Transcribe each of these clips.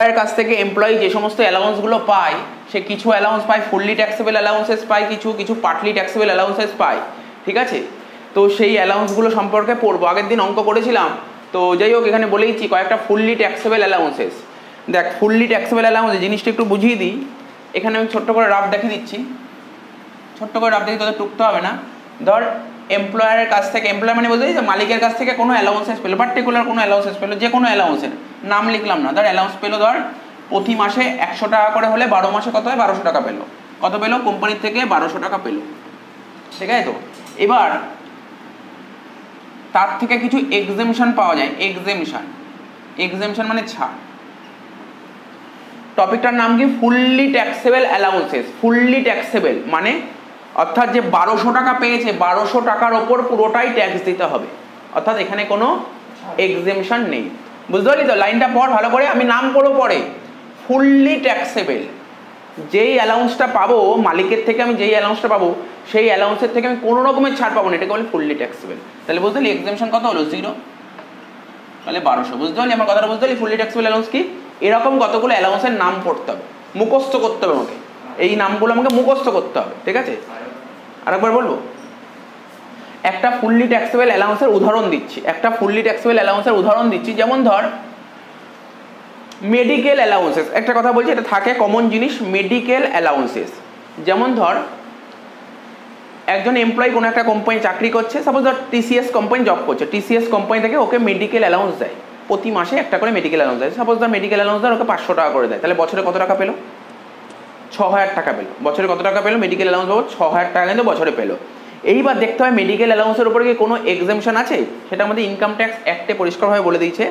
এর কাছ থেকে এমপ্লয়ি যে সমস্ত অ্যালাউন্সগুলো পায়, সে কিছু অ্যালাউন্স পায় ফুললি ট্যাক্সেবল অ্যালাউন্সেস পায়, কিছু পার্টলি ট্যাক্সেবল অ্যালাউন্সেস পায়, ঠিক আছে। তো সেই অ্যালাউন্সগুলো সম্পর্কে পড়বো। আগের দিন অঙ্ক করেছিলাম, তো যাই হোক এখানে বলেইছি কয়েকটা ফুললি ট্যাক্সেবল অ্যালাউন্সেস। দেখ ফুললি ট্যাক্সেবল অ্যালাউন্স জিনিসটা একটু বুঝিয়ে দিই। এখানে আমি ছোট্ট করে রাফ দেখিয়ে দিচ্ছি, ছোট্ট করে রাফ দেখি, তোদের টুকতে হবে না। ধর এমপ্লয়ারের কাছ থেকে, এমপ্লয়ার মানে বুঝলি যে মালিকের কাছ থেকে কোনো অ্যালাউন্সেস পেলো, পার্টিকুলার কোনো অ্যালাউন্সেস পেলো, যে কোনো অ্যালাউন্সের নাম লিখলাম না, ধর অ্যালাউন্স পেলো, ধর প্রতি মাসে 100 টাকা করে হলে 12 মাসে কত হয়, 1200 টাকা পেলো। কত পেলো? কোম্পানির থেকে 1200 টাকা পেলো, ঠিক আছে। তো এবার তার থেকে কিছু এক্সেমশন পাওয়া যায়। এক্সেমশন মানে ছাড়। টপিকটার নাম কি? Fully taxable allowances. Fully taxable মানে অর্থাৎ যে 1200 টাকা পেয়েছে, 1200 টাকার ওপর পুরোটাই ট্যাক্স দিতে হবে, অর্থাৎ এখানে কোনো এক্সেমশন নেই। বুঝতে পারলি তো? লাইনটা পড় ভালো করে, আমি নাম করবো পরে। ফুললি ট্যাক্সেবল, যেই অ্যালাউন্সটা পাবো মালিকের থেকে, আমি যেই অ্যালাউন্সটা পাবো সেই অ্যালাউন্সের থেকে আমি কোনো রকমের ছাড় পাবো না, এটাকে বলে ফুললি ট্যাক্সেবল। তাহলে বুঝতে পারলি এক্সেমশন কত হলো? 0, তাহলে 1200। বুঝতে পারলি আমার কথাটা? বুঝতে পারলি ফুললি ট্যাক্সেবল অ্যালাউন্স কি? এরকম কতগুলো অ্যালাউন্সের নাম পড়তে হবে, মুখস্থ করতে হবে আমাকে, এই নামগুলো আমাকে মুখস্থ করতে হবে, ঠিক আছে। আরেকবার বলবো, একটা ফুললি ট্যাক্সেবল অ্যালাউন্সের উদাহরণ দিচ্ছি। যেমন ধর মেডিকেল অ্যালাউন্সেস, একটা কথা বলছি, এটা থাকে কমন জিনিস, মেডিকেল অ্যালাউন্সেস। যেমন ধর একজন এমপ্লয়ি কোনো একটা কোম্পানি চাকরি করছে, সাপোজ ধর টিসিএস কোম্পানি জব করছে, টিসিএস কোম্পানি থেকে ওকে মেডিকেল অ্যালাউন্স দেয়, প্রতি মাসে একটা করে মেডিকেল অ্যালাউন্স দেয়। সাপোজ ধর মেডিকেল অ্যালাউন্স ধর ওকে 500 টাকা করে দেয়, তাহলে বছরে কত টাকা পেলো? 6000 টাকা পেলো। বছরে কত টাকা পেলো? মেডিকেল অ্যালাউন্স পাবো 6000 টাকা কিন্তু বছরে পেলো। এইবার দেখতে হয় মেডিকেল অ্যালাউন্সের উপরে কি কোনো এক্সেমশন আছে, সেটা আমাদের ইনকাম ট্যাক্স অ্যাক্টে পরিষ্কারভাবে বলে দিয়েছে।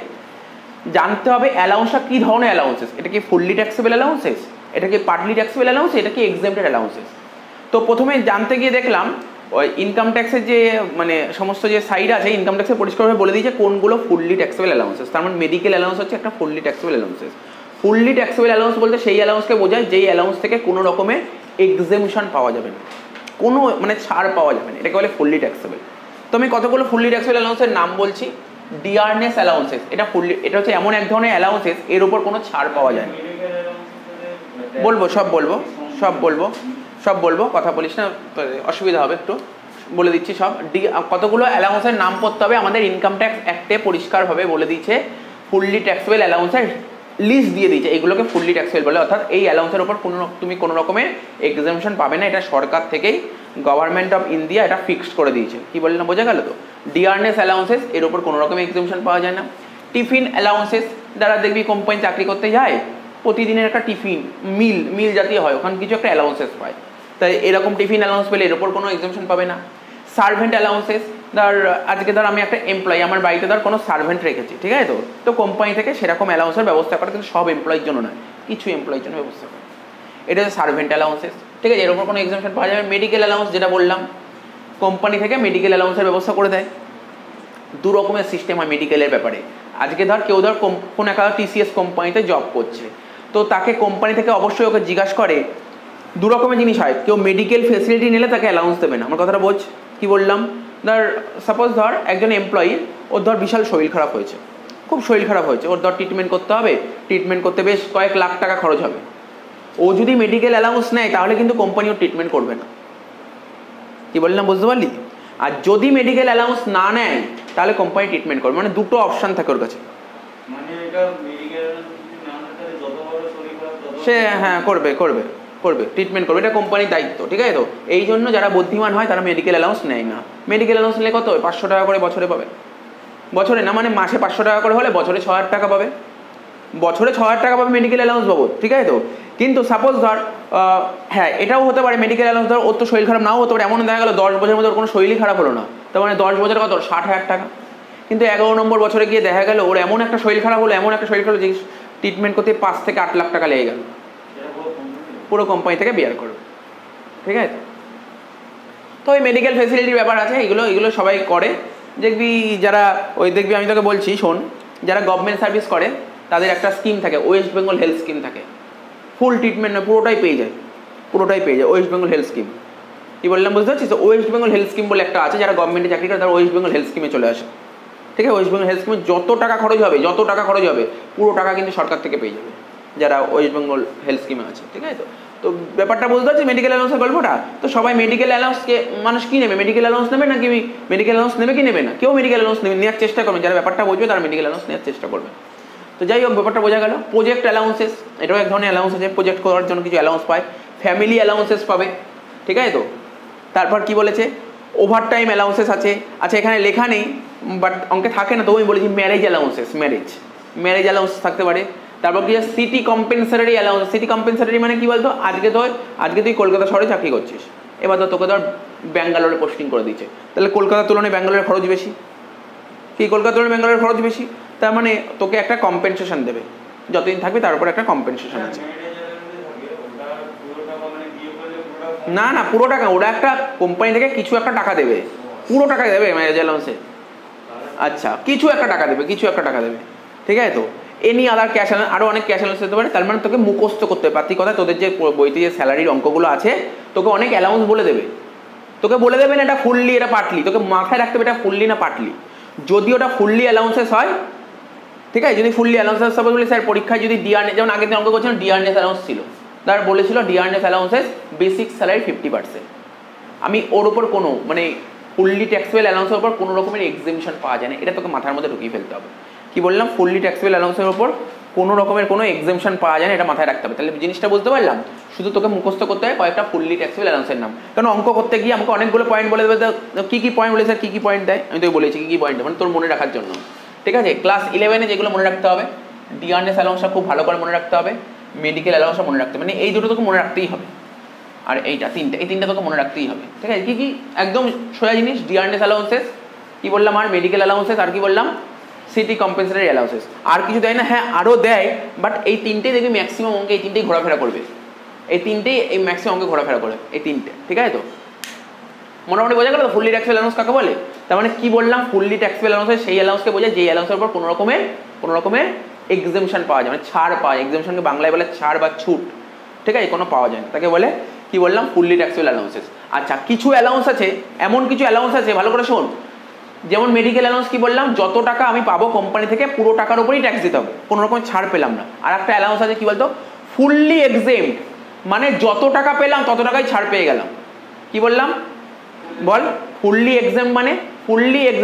জানতে হবে অ্যালাউন্সটা কী ধরনের অ্যালাউন্সেস, এটা কি ফুললি ট্যাক্সেবল অ্যালাউন্সেস, এটা কি পার্টলি ট্যাক্সেবল অ্যালাউন্স, এটা কি এক্সেমটেড অ্যালাউন্সেস। তো প্রথমে জানতে গিয়ে দেখলাম ওই ইনকাম ট্যাক্সের যে মানে সমস্ত যে সাইড আছে, ইনকাম ট্যাক্সে পরিষ্কারভাবে বলে দিয়েছে কোনগুলো ফুললি ট্যাক্সেবল অ্যালাউন্সেস। তার মানে মেডিকেল অ্যালাউন্স হচ্ছে একটা fully taxable allowances. Fully taxable allowance বলতে সেই অ্যালাউন্সকে বোঝায় যেই অ্যালাউন্স থেকে কোনো রকমের এক্সেমশন পাওয়া যাবে না, কোনো মানে ছাড় পাওয়া যাবে না, এটাকে বলে ফুললি ট্যাক্সেবল। তো আমি কতগুলো ফুললি ট্যাক্সেবল অ্যালাউন্সের নাম বলছি। ডিয়ারনেস অ্যালাউন্সেস, এটা ফুললি, এটা হচ্ছে এমন এক ধরনের অ্যালাউন্সেস এর উপর কোনো ছাড় পাওয়া যায় না। বলবো, সব বলবো, কথা বলিস না, অসুবিধা হবে একটু, বলে দিচ্ছি সব। কতগুলো অ্যালাউন্সের নাম পড়তে হবে, আমাদের ইনকাম ট্যাক্স অ্যাক্টে পরিষ্কারভাবে বলে দিয়েছে, ফুললি ট্যাক্সেবল অ্যালাউন্সের লিস্ট দিয়ে দিয়েছে, এইগুলোকে ফুললি ট্যাক্সেবল বলে। অর্থাৎ এই অ্যালাউন্সের উপর তুমি কোনো রকমের এক্সেমশন পাবে না, এটা সরকার থেকেই, গভর্নমেন্ট অফ ইন্ডিয়া এটা ফিক্সড করে দিয়েছে। কি বললাম বোঝা গেল তো? ডিয়ারনেস অ্যালাউন্সেস, এর উপর কোনো রকমের এক্সেমশন পাওয়া যায় না। টিফিন অ্যালাউন্সেস, যারা দেখবি কোম্পানি চাকরি করতে যায় প্রতিদিনের একটা টিফিন মিল জাতীয় হয়, ওখানে কিছু একটা অ্যালাউন্সেস পায়, তাই এরকম টিফিন অ্যালাউন্স পেলে এর উপর কোনো এক্সেমশন পাবে না। সার্ভেন্ট অ্যালাউন্সেস, আজকে আমি একটা এমপ্লয়ি, আমার বাড়িতে কোনো সার্ভেন্ট রেখেছি, ঠিক আছে। তো কোম্পানি থেকে সেরকম অ্যালাউন্সের ব্যবস্থা করে, কিন্তু সব এমপ্লয়ির জন্য নয়, কিছু এমপ্লয়ির জন্য ব্যবস্থা করে, এটা হচ্ছে সার্ভেন্ট অ্যালাউন্সেস, ঠিক আছে। এর উপর কোনো এক্সেমশন পাওয়া যাবে। মেডিকেল অ্যালাউন্স, যেটা বললাম, কোম্পানি থেকে মেডিকেল অ্যালাউন্সের ব্যবস্থা করে দেয়। দু রকমের সিস্টেম হয় মেডিকেলের ব্যাপারে। আজকে কেউ কোনো একটা টিসিএস কোম্পানিতে জব করছে, তো তাকে কোম্পানি থেকে অবশ্যই ওকে জিজ্ঞাসা করে, দু রকমের জিনিস হয়, কেউ মেডিকেল ফেসিলিটি নিলে তাকে অ্যালাউন্স দেবে না। আমার কথাটা বোঝ, কি বললাম? সাপোজ একজন এমপ্লয়ি, ওর বিশাল শরীর খারাপ হয়েছে, খুব শরীর খারাপ হয়েছে, ওর ট্রিটমেন্ট করতে হবে, ট্রিটমেন্ট করতে বেশ কয়েক লাখ টাকা খরচ হবে। ও যদি মেডিকেল অ্যালাউন্স নেয় তাহলে কিন্তু কোম্পানি ওর ট্রিটমেন্ট করবে না। কি বললাম বুঝতে পারলি? আর যদি মেডিকেল অ্যালাউন্স না নেয় তাহলে কোম্পানি ট্রিটমেন্ট করবে, মানে দুটো অপশান থাকে ওর কাছে। সে হ্যাঁ করবে ট্রিটমেন্ট করবে, এটা কোম্পানির দায়িত্ব, ঠিক আছে। তো এই জন্য যারা বুদ্ধিমান হয় তারা মেডিকেল অ্যালাউন্স নেয় না। মেডিকেল অ্যালাউন্স নিলে কত? 500 টাকা করে বছরে পাবে, বছরে না মানে মাসে 500 টাকা করে হলে বছরে 6000 টাকা পাবে, বছরে 6000 টাকা পাবে মেডিকেল অ্যালাউন্স বাবদ, ঠিক আছে। তো কিন্তু সাপোজ হ্যাঁ এটাও হতে পারে মেডিকেল অ্যালাউন্স ওর তো শরীর খারাপ নাও হতে পারে, এমন দেখা গেলো 10 বছরের মধ্যে ওর কোনো শরীরই খারাপ হলো না, তার মানে 10 বছরে কত? 60,000 টাকা। কিন্তু 11 নম্বর বছরে গিয়ে দেখা গেল ওর এমন একটা শরীর খারাপ হলো যে ট্রিটমেন্ট করতে 5 থেকে 8 লাখ টাকা লেগে গেল, পুরো কোম্পানি থেকে বেয়ার করবে, ঠিক আছে। তো ওই মেডিকেল ফেসিলিটির ব্যাপার আছে, এগুলো সবাই করে। দেখবি যারা দেখবি আমি তোকে বলছি শোন, যারা গভর্নমেন্ট সার্ভিস করে তাদের একটা স্কিম থাকে, ওয়েস্ট বেঙ্গল হেলথ স্কিম থাকে, ফুল ট্রিটমেন্ট পুরোটাই পেয়ে যায় ওয়েস্ট বেঙ্গল হেলথ স্কিম। কি বললাম বুঝতে পারছিস? ওয়েস্ট বেঙ্গল হেলথ স্কিম বলে একটা আছে, যারা গভর্নমেন্টে চাকরি করে তারা ওয়েস্ট বেঙ্গল হেলথ স্কিমে চলে আসে, ঠিক আছে। ওয়েস্ট বেঙ্গল হেলথ স্কিমে যত টাকা খরচ হবে পুরো টাকা কিন্তু সরকার থেকে পেয়ে যাবে, যারা ওয়েস্ট বেঙ্গল হেলথ স্কিমে আছে, ঠিক আছে? তো ব্যাপারটা বুঝতে পারছি মেডিকেল অ্যালাউন্সের গল্পটা। তো সবাই মেডিকেল অ্যালাউন্সকে মানুষ কি নেবে, মেডিকেল অ্যালাউন্স নেবে নাকি মেডিকেল অ্যালাউন্স নেবে কি নেবে না? কেউ মেডিকেল অ্যালাউন্স নেওয়ার চেষ্টা করবে, যারা ব্যাপারটা বুঝবে তারা মেডিকেল অ্যালাউন্স নেওয়ার চেষ্টা করবে। তো যাই হোক ব্যাপারটা বোঝা গেল। প্রজেক্ট অ্যালাউন্সেস, এটাও এক ধরনের অ্যালাউন্স আছে, প্রজেক্ট করার জন্য কিছু অ্যালাউন্স পায়। ফ্যামিলি অ্যালাউন্সেস পাবে, ঠিক আছে? তো তারপর কি বলেছে, ওভার টাইম অ্যালাউন্সেস আছে। আচ্ছা এখানে লেখা নেই বাট অঙ্কে থাকে না, তো আমি বলেছি ম্যারেজ অ্যালাউন্সেস, ম্যারেজ অ্যালাউন্স থাকতে পারে। তারপর কি সিটি কম্পেনসারি অ্যালাউন্স। সিটি কম্পেনসারি মানে কি বলতো, আজকে তুই কলকাতা শহরে চাকরি করছিস, এবার তো তোকে ধর ব্যাঙ্গালোরে পোস্টিং করে দিচ্ছে, তাহলে কলকাতার তুলনায় ব্যাঙ্গালোরের খরচ বেশি, কি কলকাতার তুলনায় ব্যাঙ্গালোরের খরচ বেশি, তার মানে তোকে একটা কম্পেনসেশন দেবে, যতদিন থাকবে তার উপর একটা কম্পেনসেশন আছে। না না পুরো টাকা, ওরা একটা কোম্পানি থেকে কিছু একটা টাকা দেবে, পুরো টাকা দেবে ম্যারেজ অ্যালাউন্সে। আচ্ছা কিছু একটা টাকা দেবে, ঠিক আছে? তো এনি আদার ক্যাশ অ্যালাউন্স, আরও অনেক ক্যাশ অ্যালাউন্স দিতে পারে। তার মানে তোকে মুখস্থ করতে হবে পাতি কথা, তোদের যে বইতে যে স্যালারির অঙ্কগুলো আছে তোকে অনেক অ্যালাউন্স বলে দেবে, তোকে বলে দেবে না এটা ফুললি এটা পার্টলি, তোকে মাথায় রাখতে হবে এটা ফুললি না পার্টলি। যদি ওটা ফুললি অ্যালাউন্সেস হয়, ঠিক আছে, যদি ফুললি অ্যালাউন্সেস সাপোজ বলি স্যার পরীক্ষায় যদি ডিআরএস, যেমন আগের দিন অঙ্ক করছিলাম ডিআরএস অ্যালাউন্স ছিল, তার বলেছিল ডিআরএস অ্যালাউন্সেস বেসিক স্যালারি 50%, আমি ওর ওপর কোনো মানে ফুললি ট্যাক্সেবল অ্যালাউন্সের ওপর কোনো রকমের এক্সেমশন পাওয়া যায় না, এটা তোকে মাথার মধ্যে ঢুকিয়ে ফেলতে হবে। কি বললাম, ফুললি ট্যাক্সেবল অ্যালাউন্সের ওপর কোনো রকমের কোনো এক্সেমশন পাওয়া যায় না, এটা মাথায় রাখতে হবে। তাহলে জিনিসটা বুঝতে পারলাম, শুধু তোকে মুখস্থ করতে হয় কয়েকটা ফুললি ট্যাক্সেবল অ্যালাউন্সের নাম, কারণ অঙ্ক করতে গিয়ে আমাকে অনেকগুলো পয়েন্ট বলে দেবে, কী কী পয়েন্ট বলে স্যার কী কী পয়েন্ট দেয়, আমি তোকে বলেছি কী কী পয়েন্ট, মানে তোর মনে রাখার জন্য, ঠিক আছে? ক্লাস 11-এ যেগুলো মনে রাখতে হবে, ডিআরএস অ্যালাউন্সটা খুব ভালো করে মনে রাখতে হবে, মেডিকেল অ্যালাউন্সটা মনে রাখতে হবে, মানে এই দুটো তোকে মনে রাখতেই হবে, আর এইটা এই তিনটা তোকে মনে রাখতেই হবে, ঠিক আছে? কি কি একদম সোজা জিনিস, ডিআরএস অ্যালাউন্সেস কি বললাম, আর মেডিকেল অ্যালাউন্সেস, আর কি বললাম সিটি কম্পেনসেটরি অ্যালাউন্সেস, আর কিছু দেয় না, হ্যাঁ আরও দেয়, বাট এই তিনটেই দেখবি ম্যাক্সিমাম অঙ্কে এই তিনটেই ঘোরাফেরা করবে, এই ম্যাক্সিমাম অঙ্কে ঘোরাফেরা করে এই তিনটে, ঠিক আছে? তো মোটামুটি বোঝা গেল তো ফুললি ট্যাক্সেবল অ্যালাউন্স কাকে বলে। তার মানে কি বললাম, ফুললি ট্যাক্সেবল অ্যালাউন্স সেই অ্যালাউন্সকে বোঝায় যেই অ্যালাউন্সের উপর কোনো রকমের এক্সেমশন পাওয়া যায়, মানে ছাড় পাওয়া যায়, এক্সেমশনকে বাংলায় বলে ছাড় বা ছুট, ঠিক আছে? কোনো পাওয়া যায় না, তাকে বলে কি বললাম ফুললি ট্যাক্সেবল অ্যালাউন্সেস। আচ্ছা কিছু অ্যালাউন্স আছে, এমন কিছু অ্যালাউন্স আছে ভালো করে শোন, যেমন মেডিকেল অ্যালাউন্স কি বললাম, যত টাকা আমি পাবো কোম্পানি থেকে পুরো টাকার উপরেই ট্যাক্স দিতে হবে, কোনো রকম ছাড় পেলাম না। আর একটা অ্যালাউন্স আছে কি বলতো, ফুললি এক্সেমড, মানে যত টাকা পেলাম তত টাকাই ছাড় পেয়ে গেলাম। কি বললাম বল, ফুললি এক্সেমড মানে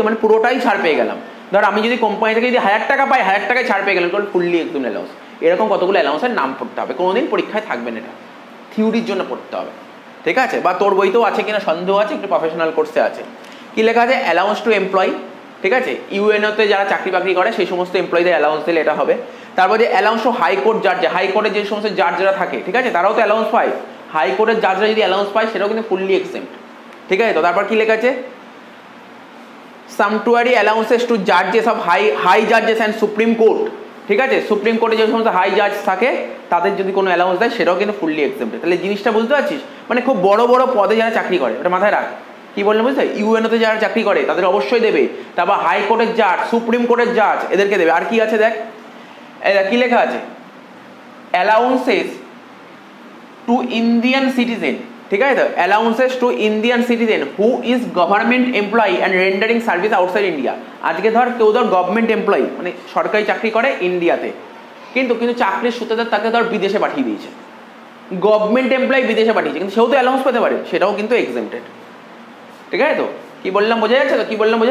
মানে পুরোটাই ছাড় পেয়ে গেলাম। ধর আমি যদি কোম্পানি থেকে যদি 1000 টাকা পাই, 1000 টাকায় ছাড় পেয়ে গেলাম, ফুললি এক্সেমড অ্যালাউন্স। এরকম কতগুলো অ্যালাউন্সের নাম পড়তে হবে, কোনোদিন পরীক্ষায় থাকবে না, এটা থিওরির জন্য পড়তে হবে, ঠিক আছে? বা তোর বইতেও আছে কিনা সন্দেহ আছে, একটু প্রফেশনাল কোর্সে আছে। কি লেখা আছে, অ্যালাউন্স টু এমপ্লয়ি, ঠিক আছে? ইউএনওতে যারা চাকরি বাকরি করে সেই সমস্ত এমপ্লয়ীদের অ্যালাউন্স দিলে এটা হবে। তারপর যে অ্যালাউন্স টু হাইকোর্ট জাজ, হাইকোর্টে যে সমস্ত জাজরা থাকে, ঠিক আছে, তারাও তো অ্যালাউন্স পায়, হাইকোর্টের জাজরা যদি অ্যালাউন্স পায় সেটাও কিন্তু ফুললি এক্সেমড, ঠিক আছে? তো তারপর কি লেখা আছে, সামটুয়ারি allowances two জাজেস of high জাজেস and supreme court, ঠিক আছে? সুপ্রিম কোর্টে যে সমস্ত হাই জাজ থাকে তাদের যদি কোনো অ্যালাউন্স দেয় সেটাও কিন্তু ফুললি এক্সেমড। তাহলে জিনিসটা বুঝতে পারছিস, মানে খুব বড় বড় পদে যারা চাকরি করে ওটা মাথায় রাখ। কি বললাম বুঝতে, ইউএনওতে যারা চাকরি করে তাদের অবশ্যই দেবে, তারপর হাইকোর্টের জাজ, সুপ্রিম কোর্টের জাজ, এদেরকে দেবে। আর কি আছে দেখ, কি লেখা আছে, অ্যালাউন্সেস টু ইন্ডিয়ান সিটিজেন, ঠিক আছে? তো allowances to Indian citizen who is government employee and rendering service outside India. আজকে ধর কেউ ধর গভর্নমেন্ট এমপ্লয়ি মানে সরকারি চাকরি করে ইন্ডিয়াতে, কিন্তু চাকরির সূত্রধার তাকে ধর বিদেশে পাঠিয়ে দিয়েছে, গভর্নমেন্ট এমপ্লয়ি বিদেশে পাঠিয়েছে, কিন্তু সেও তো অ্যালাউন্স পেতে পারে, সেটাও কিন্তু এক্সেমটেড, ঠিক আছে? তো কি বললাম বোঝা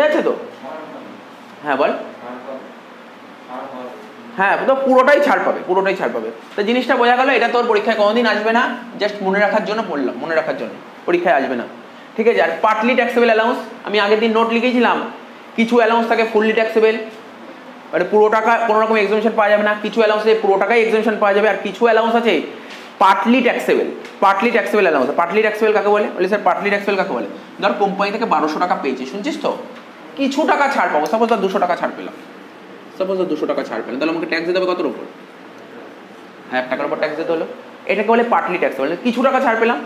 যাচ্ছে তো, হ্যাঁ বল, হ্যাঁ তো পুরোটাই ছাড় পাবে, তো জিনিসটা বোঝা গেল। এটা তোর পরীক্ষায় কোনোদিন আসবে না, জাস্ট মনে রাখার জন্য বললাম, পরীক্ষায় আসবে না, ঠিক আছে? আর পার্টলি ট্যাক্সেবল অ্যালাউন্স, আমি আগের দিন নোট লিখেছিলাম, কিছু অ্যালাউন্স থাকে ফুললি ট্যাক্সেবল, মানে পুরো টাকা কোনো রকম এক্সেমশন পাওয়া যাবে না, কিছু অ্যালাউন্স আছে পুরো টাকায় এক্সেমশন পাওয়া যাবে, আর কিছু অ্যালাউন্স আছে partly taxable allowance. Partly taxable কাকে বলে স্যার, পার্টলি ট্যাক্সেবল কাকে বলে, ধর কোম্পানি থেকে 1200 টাকা পেয়েছে, শুনছিস তো, কিছু টাকা ছাড় পাবো, সাপোজ ধর 200 টাকা ছাড় পেলাম, তাহলে আমাকে ট্যাক্স দিতে হবে কতর উপর, 1000 টাকার উপর ট্যাক্স দিতে হলো, এটাকে বলে পার্টলি ট্যাক্সেবল। কিছু টাকা ছাড় পেলাম,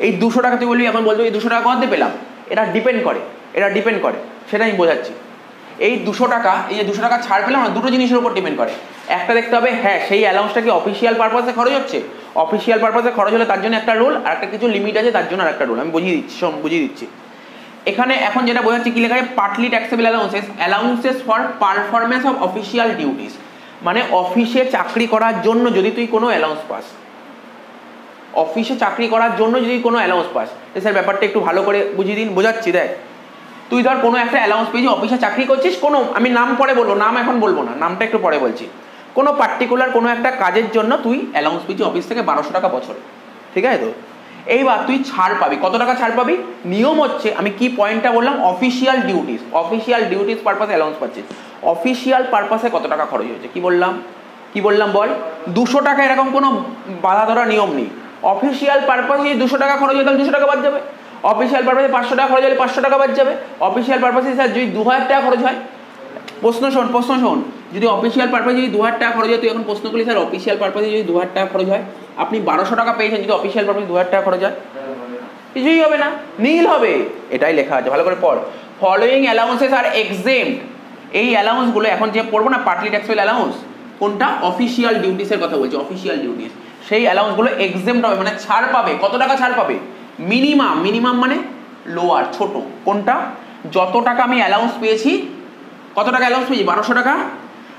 এই 200 টাকা তুই বলবি, এখন বলবো এই 200 টাকা কোথাতে পেলাম, এটা ডিপেন্ড করে, সেটা আমি বোঝাচ্ছি। এই 200 টাকা, এই যে 200 টাকা ছাড় পেলাম না, দুটো জিনিসের উপর ডিপেন্ড করে। একটা দেখতে হবে, হ্যাঁ সেই অ্যালাউন্সটা কি অফিসিয়াল পারপাসে খরচ হচ্ছে, অফিসিয়াল পারপাসে খরচ হলে তার জন্য একটা রুল, আর একটা কিছু লিমিট আছে তার জন্য আর একটা রুল, আমি বুঝিয়ে দিচ্ছি। এখানে এখন যেটা বোঝাচ্ছি কি লেখা আছে, partly taxable allowances for performance of official duties, মানে অফিসে চাকরি করার জন্য যদি তুই কোনো অ্যালাউন্স পাস, অফিসে চাকরি করার জন্য যদি কোনো অ্যালাউন্স পাস, স্যার ব্যাপারটা একটু ভালো করে বুঝিয়ে দিন। বোঝাচ্ছি, দেখ তুই ধর কোনো একটা অ্যালাউন্স পেয়েছি, অফিসে চাকরি করছিস, কোনো আমি নাম পরে বলবো, নাম এখন বলবো না, নামটা একটু পরে বলছি। কোনো পার্টিকুলার কোনো একটা কাজের জন্য তুই অ্যালাউন্স পেয়েছি অফিস থেকে 1200 টাকা বছরে, ঠিক আছে তো? এইবার তুই ছাড় পাবি, কত টাকা ছাড় পাবি? নিয়ম হচ্ছে, আমি কি পয়েন্টটা বললাম, অফিসিয়াল ডিউটিস, অফিসিয়াল ডিউটিস পারপাসে অ্যালাউন্স পাচ্ছিস। অফিসিয়াল পারপাসে কত টাকা খরচ হয়েছে কি বললাম, কি বললাম বল? 200 টাকা, এরকম কোনো বাধা ধরা নিয়ম নেই। অফিসিয়াল পারপাসে 200 টাকা খরচ হয়ে তাহলে 200 টাকা বাদ যাবে। অফিসিয়াল পারপাসে 500 টাকা খরচ হলে 500 টাকা বাদ যাবে। অফিসিয়াল পারপাসে স্যার যদি 2000 টাকা খরচ হয়, প্রশ্ন শোন, যদি অফিসিয়াল পারপাসে যদি 2000 টাকা খরচ হয়, তুই এখন প্রশ্ন করলি স্যার অফিসিয়াল পারপাসে যদি 2000 টাকা খরচ হয়, আপনি 1200 টাকা পেয়েছেন, যদি অফিসিয়াল পারপাসে 2000 টাকা খরচ হয়, কিছুই হবে না, নীল হবে। এটাই লেখা আছে, ভালো করে পড়। ফলোয়িং অ্যালাউন্সেস আর এক্সেম্পট, এই অ্যালাউন্সগুলো এখন যে পড়বো না, পার্টলি ট্যাক্সেবল অ্যালাউন্স, কোনটা? অফিসিয়াল ডিউটিসের কথা বলছি, অফিসিয়াল ডিউটিস। সেই অ্যালাউন্সগুলো এক্সেম্পট হবে, মানে ছাড় পাবে। কত টাকা ছাড় পাবে? মিনিমাম মানে লোয়ার, ছোট। কোনটা? যত টাকা আমি অ্যালাউন্স পেয়েছি, কত টাকা অ্যালাউন্স পেয়েছি? 1200 টাকা।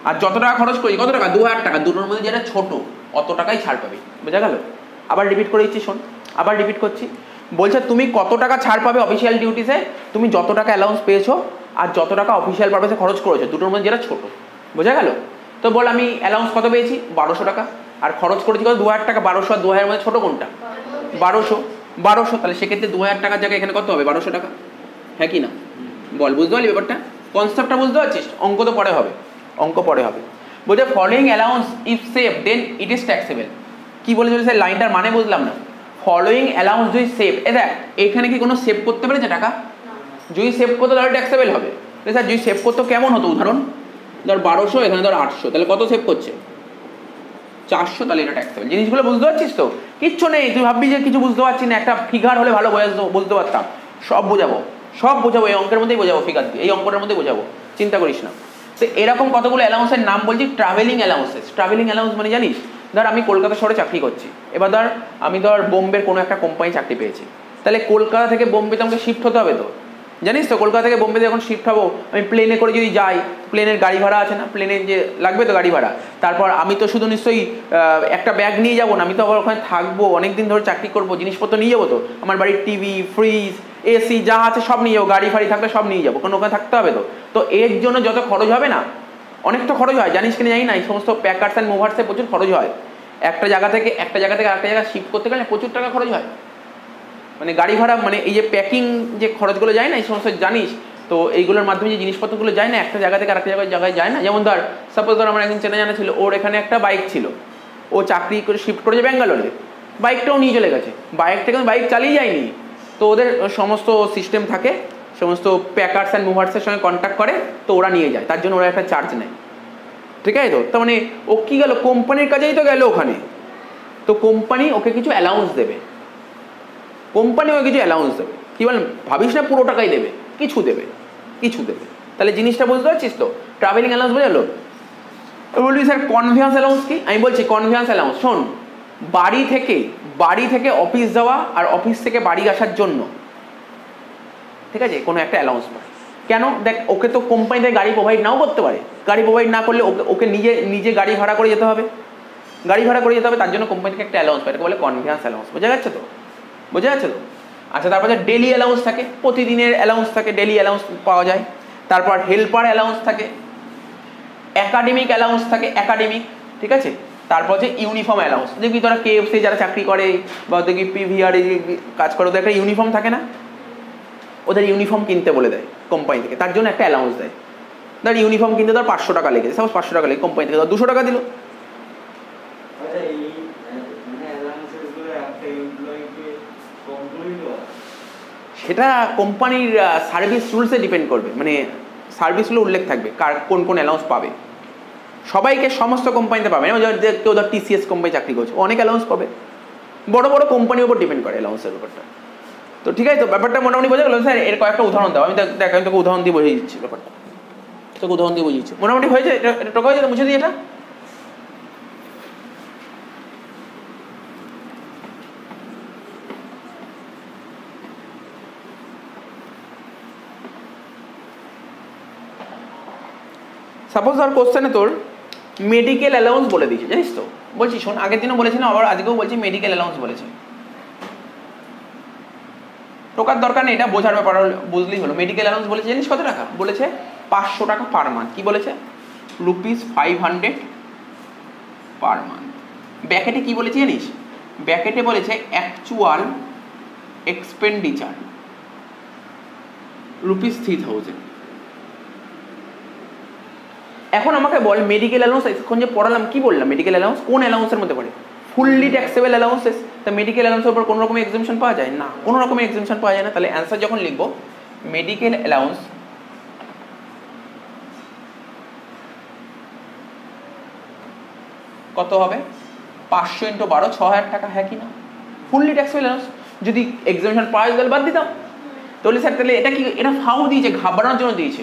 আর যত টাকা খরচ করেছি, কত টাকা? 2000 টাকা। দুটোর মধ্যে যেটা ছোট, অত টাকাই ছাড় পাবে। বোঝা গেল? আবার রিপিট করে দিচ্ছি, শোন, আবার রিপিট করছি। বলছে তুমি কত টাকা ছাড় পাবে অফিসিয়াল ডিউটিসে? তুমি যত টাকা অ্যালাউন্স পেয়েছো আর যত টাকা অফিসিয়াল পারপাসে খরচ করেছো, দুটোর মধ্যে যেটা ছোট। বোঝা গেল? তো বল আমি অ্যালাউন্স কত পেয়েছি? 1200 টাকা। আর খরচ করেছি কত? 2000 টাকা। 1200 আর 2000 মধ্যে ছোট কোনটা? 1200। তাহলে সেক্ষেত্রে 2000 টাকার জায়গায় এখানে কত হবে? 1200 টাকা। হ্যাঁ কি না? বল, বুঝতে পারলি ব্যাপারটা? কনসেপ্টটা বুঝতে পারছিস? অঙ্ক তো পরে হবে, অঙ্ক পরে হবে। বলছে following allowance if save then it is taxable. কি বলে চলেছে লাইনটার মানে বুঝলাম না। ফলোয়িং অ্যালাউন্স যদি সেভ, দেখ এখানে কি কোনো সেভ করতে পেরেছে টাকা? যদি সেভ করতো তাহলে ট্যাক্সেবল হবে। স্যার যদি সেভ করতো কেমন হতো? উদাহরণ ধর 1200, এখানে ধর 800, তাহলে কত সেভ করছে? 400, তাহলে এটা ট্যাক্সেবল। জিনিসগুলো বুঝতে পারছিস তো? কিচ্ছু নেই, তুই ভাববি যে কিছু বুঝতে পারছি না, একটা ফিগার হলে ভালো বুঝতে পারতাম। সব বোঝাবো, এই অঙ্কের মধ্যেই বোঝাবো, ফিগার দিয়ে এই অঙ্কটার মধ্যেই বোঝাবো, চিন্তা করিস না। তো এরকম কতগুলো অ্যালাউন্সের নাম বলছি। Travelling allowances. ট্রাভেলিং অ্যালাউন্স মানে জানিস, ধর আমি কলকাতা শহরে চাকরি করছি, এবার ধর আমি বোম্বের কোনো একটা কোম্পানি চাকরি পেয়েছি, তাহলে কলকাতা থেকে বোম্বেতে আমাকে শিফট হতে হবে তো, জানিস তো? কলকাতা থেকে বোম্বেতে যখন শিফট হবো, আমি প্লেনে করে যদি যাই, প্লেনের গাড়ি ভাড়া আছে না, প্লেনের যে লাগবে তো গাড়ি ভাড়া। তারপর আমি তো শুধু নিশ্চয়ই একটা ব্যাগ নিয়ে যাবো না, আমি তো আবার ওখানে থাকবো, অনেকদিন ধরে চাকরি করবো, জিনিসপত্র নিয়ে যাবো তো, আমার বাড়ির টিভি, ফ্রিজ, এসি যা আছে সব নিয়ে যাবো, গাড়ি ফাড়ি থাকলে সব নিয়ে যাবো, কারণ ওখানে থাকতে হবে তো। তো এর জন্য যত খরচ হবে না, অনেকটা খরচ হয়, জানিস কিনা জানি না, এই সমস্ত প্যাকার্স অ্যান্ড মুভার্সে প্রচুর খরচ হয়। একটা জায়গা থেকে আরেকটা জায়গায় শিফট করতে গেলে প্রচুর টাকা খরচ হয়, মানে গাড়ি ভাড়া, মানে এই যে প্যাকিং যে খরচগুলো যায় না, এই সমস্ত জানিস তো, এইগুলোর মাধ্যমে যে জিনিসপত্রগুলো যায় না, একটা জায়গা থেকে আরেকটা জায়গায় যায় না। যেমন ধর সাপোজ ধর আমার একদিন চেনা জানা ছিল, ওর এখানে একটা বাইক ছিল, ও চাকরি করে শিফট করেছে ব্যাঙ্গালোরে, বাইকটাও নিয়ে চলে গেছে, বাইক চালিয়ে যায়নি। তো ওদের সমস্ত সিস্টেম থাকে, সমস্ত প্যাকার্স অ্যান্ড মুভার্সের সঙ্গে কন্ট্যাক্ট করে, তো ওরা নিয়ে যায়, তার জন্য ওরা একটা চার্জ নেয়, ঠিক আছে তো? তার মানে ও কী গেল, কোম্পানির কাজেই তো গেল ওখানে, তো কোম্পানি ওকে কিছু অ্যালাউন্স দেবে, কোম্পানি ওকে কিছু অ্যালাউন্স দেবে। কী বলেন, ভাবিস না পুরো টাকাই দেবে, কিছু দেবে। তাহলে জিনিসটা বুঝতে পারছিস তো? ট্রাভেলিং অ্যালাউন্স বোঝালো। বলবি স্যার কনভেয়ান্স অ্যালাউন্স কি? আমি বলছি কনভেয়ান্স অ্যালাউন্স, শোন, বাড়ি থেকে অফিস যাওয়া আর অফিস থেকে বাড়ি আসার জন্য, ঠিক আছে, কোনো একটা অ্যালাউন্স পায়। কেন? দেখ ওকে তো কোম্পানি থেকে গাড়ি প্রোভাইড নাও করতে পারে, গাড়ি প্রোভাইড না করলে ওকে নিজে গাড়ি ভাড়া করে যেতে হবে, তার জন্য কোম্পানি থেকে একটা অ্যালাউন্স পায়, এটাকে বলে কনভেয়ান্স অ্যালাউন্স। বোঝা যাচ্ছে তো? আচ্ছা, তারপরে ডেলি অ্যালাউন্স থাকে, প্রতিদিনের অ্যালাউন্স থাকে, ডেলি অ্যালাউন্স পাওয়া যায়। তারপর হেল্পার অ্যালাউন্স থাকে, একাডেমিক অ্যালাউন্স থাকে, ঠিক আছে। তারপর হচ্ছে ইউনিফর্ম অ্যালাউন্স, দেখবি তোরা KFC যারা চাকরি করে বা দেখবি PVR কাজ করে, ওদের একটা ইউনিফর্ম থাকে না, ওদের ইউনিফর্ম কিনতে বলে দেয় কোম্পানি থেকে, তার জন্য একটা অ্যালাউন্স দেয়। ধর ইউনিফর্ম কিনতে ধর 500 টাকা লেগেছে, সাপোজ 500 টাকা লেগে কোম্পানি থেকে ধর 200 টাকা দিল। সেটা কোম্পানির সার্ভিস রুলসে ডিপেন্ড করবে, মানে সার্ভিস রুলে উল্লেখ থাকবে কোন অ্যালাউন্স পাবে। সবাইকে সমস্ত কোম্পানিতে পাবে না, কেউ ধর TCS কোম্পানি চাকরি করছে, অনেক অ্যালাউন্স পাবে, বড় কোম্পানির উপর ডিপেন্ড করে অ্যালাউন্সের ব্যাপারটা। তো ঠিক আছে তো, ব্যাপারটা মোটামুটি বোঝা গেল। স্যার এর কয়েকটা উদাহরণ দাও। আমি তোকে উদাহরণ দিয়ে বুঝিয়ে দিচ্ছি ব্যাপারটা, মোটামুটি হয়েছে। এটা টোকা হয়েছে, মুছে দিই এটা। সাপোজ ধর কোশ্চেনে তোর মেডিকেল অ্যালাউন্স বলে দিয়েছে, জানিস তো? বলছি শোন, আগের দিনও বলেছিলাম, আবার আজকেও বলছি, মেডিকেল অ্যালাউন্স বলেছে। টোকার দরকার নেই, এটা বোঝার ব্যাপার, বুঝলেই হলো। মেডিকেল অ্যালাউন্স বলেছে, জানিস কত টাকা বলেছে? 500 টাকা পার মান্থ। কি বলেছে? ₹500 পার মান্থ। ব্যাকেটে কি বলেছে জানিস? ব্যাকেটে বলেছে অ্যাকচুয়াল এক্সপেন্ডিচার ₹3000। এখন আমাকে বল, মেডিকেল অ্যালাউন্স এখন যে পড়ালাম, কি বললাম? মেডিকেল অ্যালাউন্স কোন অ্যালাউন্সের মধ্যে পড়ে? Fully taxable allowances. তা মেডিকেল অ্যালাউন্সের উপর কোনো রকমের এক্সামশন পাওয়া যায় না, কোনো রকমের এক্সামশন পাওয়া যায় না। তাহলে অ্যান্সার যখন লিখবো, মেডিকেল অ্যালাউন্স কত হবে? 500 × 12, 6000 টাকা। হ্যাঁ কি না? Fully taxable allowance. যদি এক্সামশন পাওয়া যায় তাহলে বাদ দিতাম। তাহলে স্যার, তাহলে এটা কি? এটা ফাউ দিয়েছে, ঘাবড়ানোর জন্য দিয়েছে,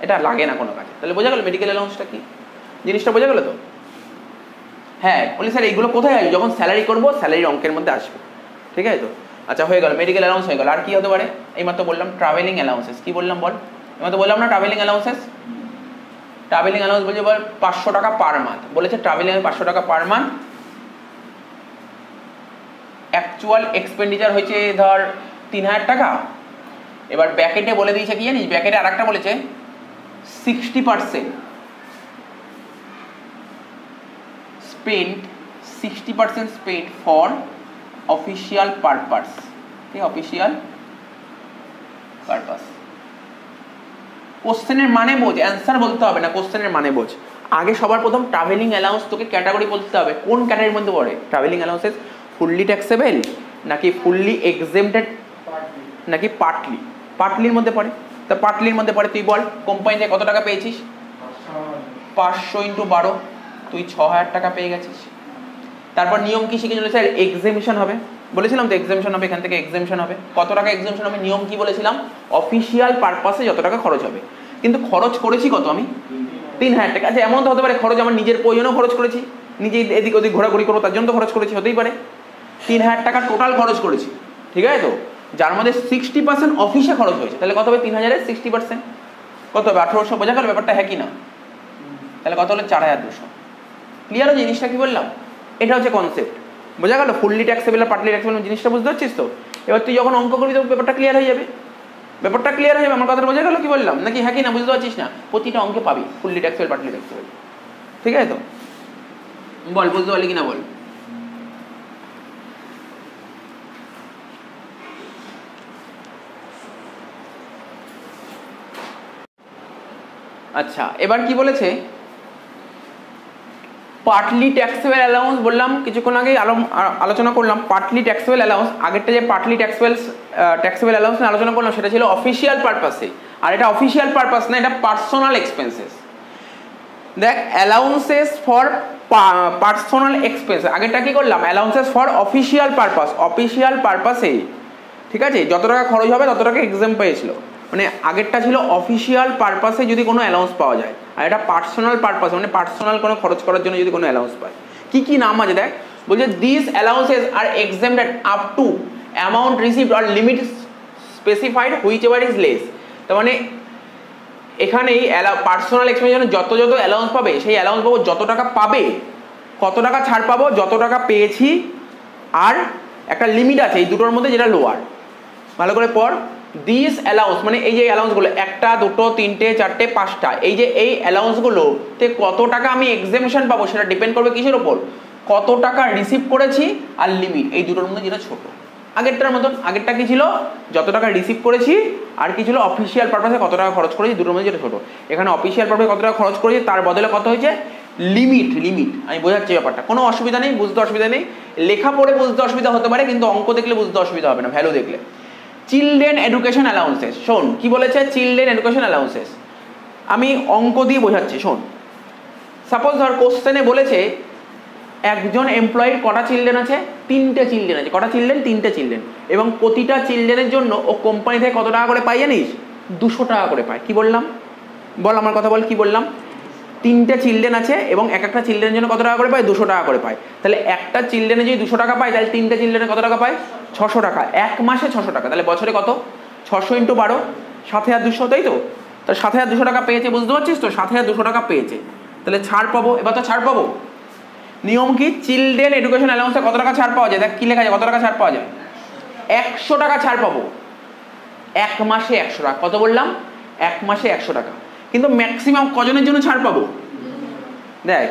এটা লাগে না কোনো কাজে। তাহলে বোঝা গেল মেডিকেল অ্যালাউন্সটা কি, জিনিসটা বোঝা গেল তো? হ্যাঁ, বলি স্যার এইগুলো কোথায় আসবে? যখন স্যালারি করবো, স্যালারির অঙ্কের মধ্যে আসবে, ঠিক আছে তো? আচ্ছা, হয়ে গেল মেডিকেল অ্যালাউন্স, হয়ে গেল। আর কি হতে পারে? এইমাত্র বললাম ট্রাভেলিং অ্যালাউন্সেস। কি বললাম বল? এইমাত্র বললাম না ট্রাভেলিং অ্যালাউন্সেস। ট্রাভেলিং অ্যালাউন্স বলছে বল 500 টাকা পার মান্থ। বলেছে ট্রাভেলিং 500 টাকা পার মান্থ। অ্যাকচুয়াল এক্সপেন্ডিচার হয়েছে ধর 3000 টাকা। এবার ব্যাকেটে বলে দিয়েছে কি জানিস? ব্যাকেটে আর একটা বলেছে 60% spent for official purpose। ঠিক, অফিসিয়াল পারপাস। কোশ্চেনের মানে বোঝ, অ্যান্সার বলতে হবে না, কোশ্চেনের মানে বোঝ। আগে সবার প্রথম ট্রাভেলিং অ্যালাউন্স তোকে ক্যাটাগরি বলতে হবে, কোন ক্যাটাগরির মধ্যে পড়ে ট্রাভেলিং অ্যালাউন্সেস? ফুললি ট্যাক্সেবল নাকি ফুললি এক্সেমটেড নাকি পার্টলি? পার্টলির মধ্যে পড়ে। তা পার্টলির মধ্যে পড়ে, তুই বল কোম্পানি থেকে কত টাকা পেয়েছিস? 500 × 12, তুই 6000 টাকা পেয়ে গেছিস। তারপর নিয়ম কি শিখে চলে স্যার? এক্সামিশন হবে, বলেছিলাম তো এক্সামিশন হবে, এখান থেকে এক্সামিশন হবে। কত টাকা এক্সামিশন হবে? নিয়ম কি বলেছিলাম? অফিসিয়াল পারপাসে যত টাকা খরচ হবে। কিন্তু খরচ করেছি কত আমি? 3000 টাকা। আচ্ছা, এমন তো হতে পারে খরচ আমার নিজের প্রয়োজনেও খরচ করেছি, নিজে এদিক ওদিক ঘোরাঘুরি করবো তার জন্য তো খরচ করেছি, হতেই পারে। 3000 টাকা টোটাল খরচ করেছি, ঠিক আছে তো? যার মধ্যে 60% অফিসে খরচ হয়েছে। তাহলে কত হবে? 3000-এর 60% কত হবে? 1800। বোঝা গেল ব্যাপারটা? হ্যাঁ কি না? তাহলে কত হলো? 4200। ক্লিয়ার হচ্ছে জিনিসটা? কি বললাম? এটা হচ্ছে কনসেপ্ট, বোঝা গেল? ফুললি ট্যাক্সেবল আর পার্টলি ট্যাক্সেবল জিনিসটা বুঝতে পারছিস তো? এবার তুই যখন অঙ্ক করবি তো ব্যাপারটা ক্লিয়ার হয়ে যাবে, ব্যাপারটা ক্লিয়ার হয়ে যাবে। আমার কথাটা বোঝা গেল? কি বললাম নাকি? হ্যাঁ কি না? বুঝতে পারছিস না? প্রতিটা অঙ্কে পাবি ফুললি ট্যাক্সেবল পার্টলি ট্যাক্সেবল, ঠিক আছে তো? বল, বুঝতে পারলি কিনা বল? আচ্ছা, এবার কি বলেছে? পার্টলি ট্যাক্সেবল অ্যালাউন্স বললাম কিছুক্ষণ আগে, আলোচনা করলাম। পার্টলি ট্যাক্সেবল অ্যালাউন্স, আগেরটা যে পার্টলি ট্যাক্সেবল অ্যালাউন্স নিয়ে আলোচনা করলাম সেটা ছিল অফিসিয়াল পারপাসে, আর এটা অফিসিয়াল পারপাস না, এটা পার্সোনাল এক্সপেন্সেস। দেখ, অ্যালাউন্সেস ফর পার্সোনাল এক্সপেন্স, আগেরটা কি করলাম? Allowances for official purpose, official পারপাসে, ঠিক আছে, যত টাকা খরচ হবে তত টাকা এক্সাম পেয়েছিল। মানে আগেরটা ছিল অফিসিয়াল পারপাসে যদি কোনো অ্যালাউন্স পাওয়া যায়, আর এটা পার্সোনাল পারপাস, মানে পার্সোনাল কোনো খরচ করার জন্য যদি কোনো অ্যালাউন্স পায়। কি কি নাম আছে দেখ, বলছে this allowances are exempted up to amount received or limit specified whichever is less. তার মানে এখানেই পার্সোনাল এক্সপেন্সের জন্য যত যত অ্যালাউন্স পাবে, সেই অ্যালাউন্স পাবো যত টাকা পাবে, কত টাকা ছাড় পাবো, যত টাকা পেয়েছি, আর একটা লিমিট আছে এই দুটোর মধ্যে যেটা লোয়ার। ভালো করে পড়। দিস অ্যালাউন্স মানে এই যে অ্যালাউন্সগুলো, 1টা 2টো 3টে 4টে 5টা, এই যে এই অ্যালাউন্সগুলোতে কত টাকা আমি এক্সামশন পাবো সেটা ডিপেন্ড করবে কিসের ওপর? কত টাকা রিসিভ করেছি আর লিমিট, এই দুটোর মধ্যে যেটা ছোট। আগেরটার মতন, আগেরটা কি ছিল? যত টাকা রিসিভ করেছি, আর কি ছিল? অফিসিয়াল পারপাসে কত টাকা খরচ করেছি, দুটোর মধ্যে যেটা ছোট। এখানে অফিসিয়াল পারপাসে কত টাকা খরচ করেছি, তার বদলে কত হয়েছে? লিমিট। লিমিট আমি বোঝাচ্ছি ব্যাপারটা, কোনো অসুবিধা নেই, বুঝতে অসুবিধা নেই। লেখা পড়ে বুঝতে অসুবিধা হতে পারে, কিন্তু অঙ্ক দেখলে বুঝতে অসুবিধা হবে না, ভ্যালু দেখলে। চিলড্রেন এডুকেশন অ্যালাউন্সেস, শোন কি বলেছে? চিলড্রেন এডুকেশন অ্যালাউন্সেস আমি অঙ্ক দিয়ে বোঝাচ্ছি, শোন। সাপোজ ধর কোশ্চেনে বলেছে একজন এমপ্লয়ির কটা চিলড্রেন আছে? 3টে চিলড্রেন আছে। কটা চিলড্রেন? 3টে চিলড্রেন। এবং প্রতিটা চিলড্রেনের জন্য ও কোম্পানি থেকে কত টাকা করে পায় জানিস? 200 টাকা করে পায়। কি বললাম বল, আমার কথা বল, কি বললাম? 3টে চিলড্রেন আছে এবং এক একটা চিলড্রেনের জন্য কত টাকা করে পায়? 200 টাকা করে পায়। তাহলে একটা চিলড্রেনে যদি 200 টাকা পায়, তাহলে 3টে চিলড্রেনে কত টাকা পায়? 600 টাকা। এক মাসে 600 টাকা, তাহলে বছরে কত? 600 × 12, 7200, তাই তো? তাহলে 7200 টাকা পেয়েছে, বুঝতে পারছিস তো? 7200 টাকা পেয়েছে, তাহলে ছাড় পাবো, এবার তো ছাড় পাবো। নিয়ম কি, চিলড্রেন এডুকেশন অ্যালাউন্সে কত টাকা ছাড় পাওয়া যায়, দেখ কি লেখা যায়, কত টাকা ছাড় পাওয়া যায়, 100 টাকা ছাড় পাবো, 1 মাসে 100 টাকা। কত বললাম, 1 মাসে 100 টাকা। কিন্তু ম্যাক্সিমাম কজনের জন্য ছাড় পাবো, দেখ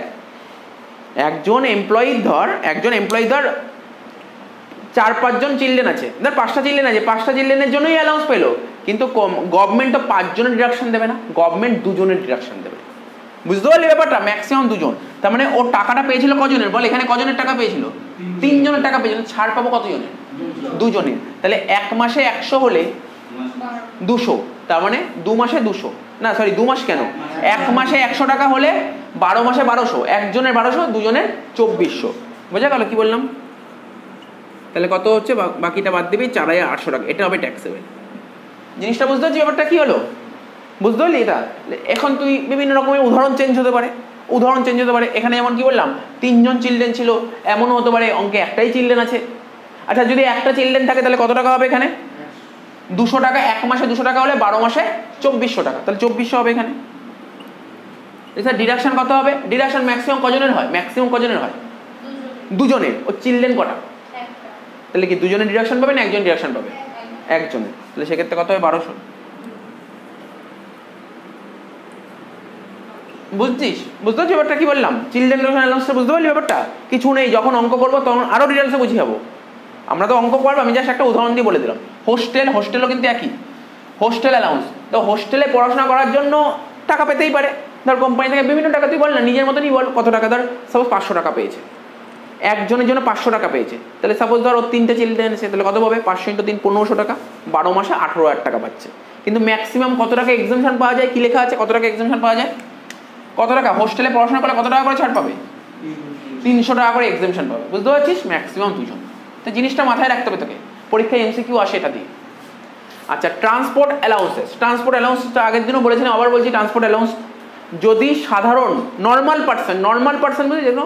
একজন এমপ্লয়ির ধর 4-5 জন চিলড্রেন আছে, ধর 5টা চিলড্রেন আছে, 5টা চিলড্রেনের জন্যই অ্যালাউন্স পেলো, কিন্তু গভর্নমেন্ট তো 5 জনের ডিডাকশন দেবে না, গভর্নমেন্ট 2 জনের ডিডাকশন দেবে। বুঝতে পারলি ব্যাপারটা, ম্যাক্সিমাম 2 জন। তার মানে ও টাকাটা পেয়েছিল কজনের বল, এখানে কজনের টাকা পেয়েছিল, 3 জনের টাকা পেয়েছিল, ছাড় পাবো কতজনের, 2 জনের। তাহলে 1 মাসে 100 হলে 200, তার মানে 2 মাসে 200 না, সরি 2 মাস কেন, 1 মাসে 100 টাকা হলে 12 মাসে 1200, একজনের 1200, 2 জনের 2400। বোঝা গেল কি বললাম? তাহলে কত হচ্ছে, বাকিটা বাদ দিবি 4800 টাকা, এটা হবে ট্যাক্সেবল। জিনিসটা বুঝতে পারছি ব্যাপারটা কি হলো, বুঝতে পারলি? এটা এখন তুই বিভিন্ন রকমের উদাহরণ চেঞ্জ হতে পারে, এখানে যেমন কি বললাম 3 জন চিলড্রেন ছিল, এমনও হতে পারে অঙ্কে একটাই চিলড্রেন আছে। আচ্ছা যদি একটা চিলড্রেন থাকে তাহলে কত টাকা হবে এখানে, 200 টাকা। 1 মাসে 200 টাকা হলে 12 মাসে 2400 টাকা, তাহলে 2400 হবে এখানে। স্যার ডিডাকশন কত হবে, ডিডাকশন ম্যাক্সিমাম কজনের হয়, 2 জনের। ও চিলড্রেন কটা, তাহলে কি 2 জনের ডিডাকশন পাবে না 1 জন ডিডাকশন পাবে, 1 জনের। তাহলে সেক্ষেত্রে কত হবে, 1200। বুঝছিস, বুঝতে পারছি ব্যাপারটা কি বললাম, চিলড্রেন এডুকেশন অ্যালাউন্সটা বুঝতে পারলি ব্যাপারটা? কিছু নেই, যখন অঙ্ক করবো তখন আরো ডিটেলসে বুঝিয়ে যাবো। আমরা তো অঙ্ক করবো, আমি জাস্ট একটা উদাহরণ দিয়ে বলে দিলাম। হোস্টেলও কিন্তু একই, হোস্টেল অ্যালাউন্স। তো হোস্টেলে পড়াশোনা করার জন্য টাকা পেতেই পারে, ধর কোম্পানি থেকে বিভিন্ন টাকা, তুই বল না নিজের মতনই বল কত টাকা, ধর সাপোজ 500 টাকা পেয়েছে, একজনের জন্য 500 টাকা পেয়েছে, তাহলে সাপোজ ধর ওর 3টে চিলড্রেন আছে, তাহলে কত পাবে, 500 × 3 1500 টাকা, 12 মাসে 18,000 টাকা পাচ্ছে। কিন্তু ম্যাক্সিমাম কত টাকা এক্সামশন পাওয়া যায়, কি লেখা আছে, কত টাকা এক্সামশন পাওয়া যায়, কত টাকা হোস্টেলে পড়াশোনা করলে কত টাকা করে ছাড় পাবে, 300 টাকা করে এক্সামশন পাবে। বুঝতে পারছিস, ম্যাক্সিমাম 2 জন। তো জিনিসটা মাথায় রাখতে হবে তোকে, পরীক্ষায় এমসিকিউ আসে এটা দিয়ে। আচ্ছা ট্রান্সপোর্ট অ্যালাউন্সটা আগের দিনও বলেছিলাম, আবার বলছি, ট্রান্সপোর্ট অ্যালাউন্স যদি সাধারণ নর্মাল পার্সন বুঝলি, যেন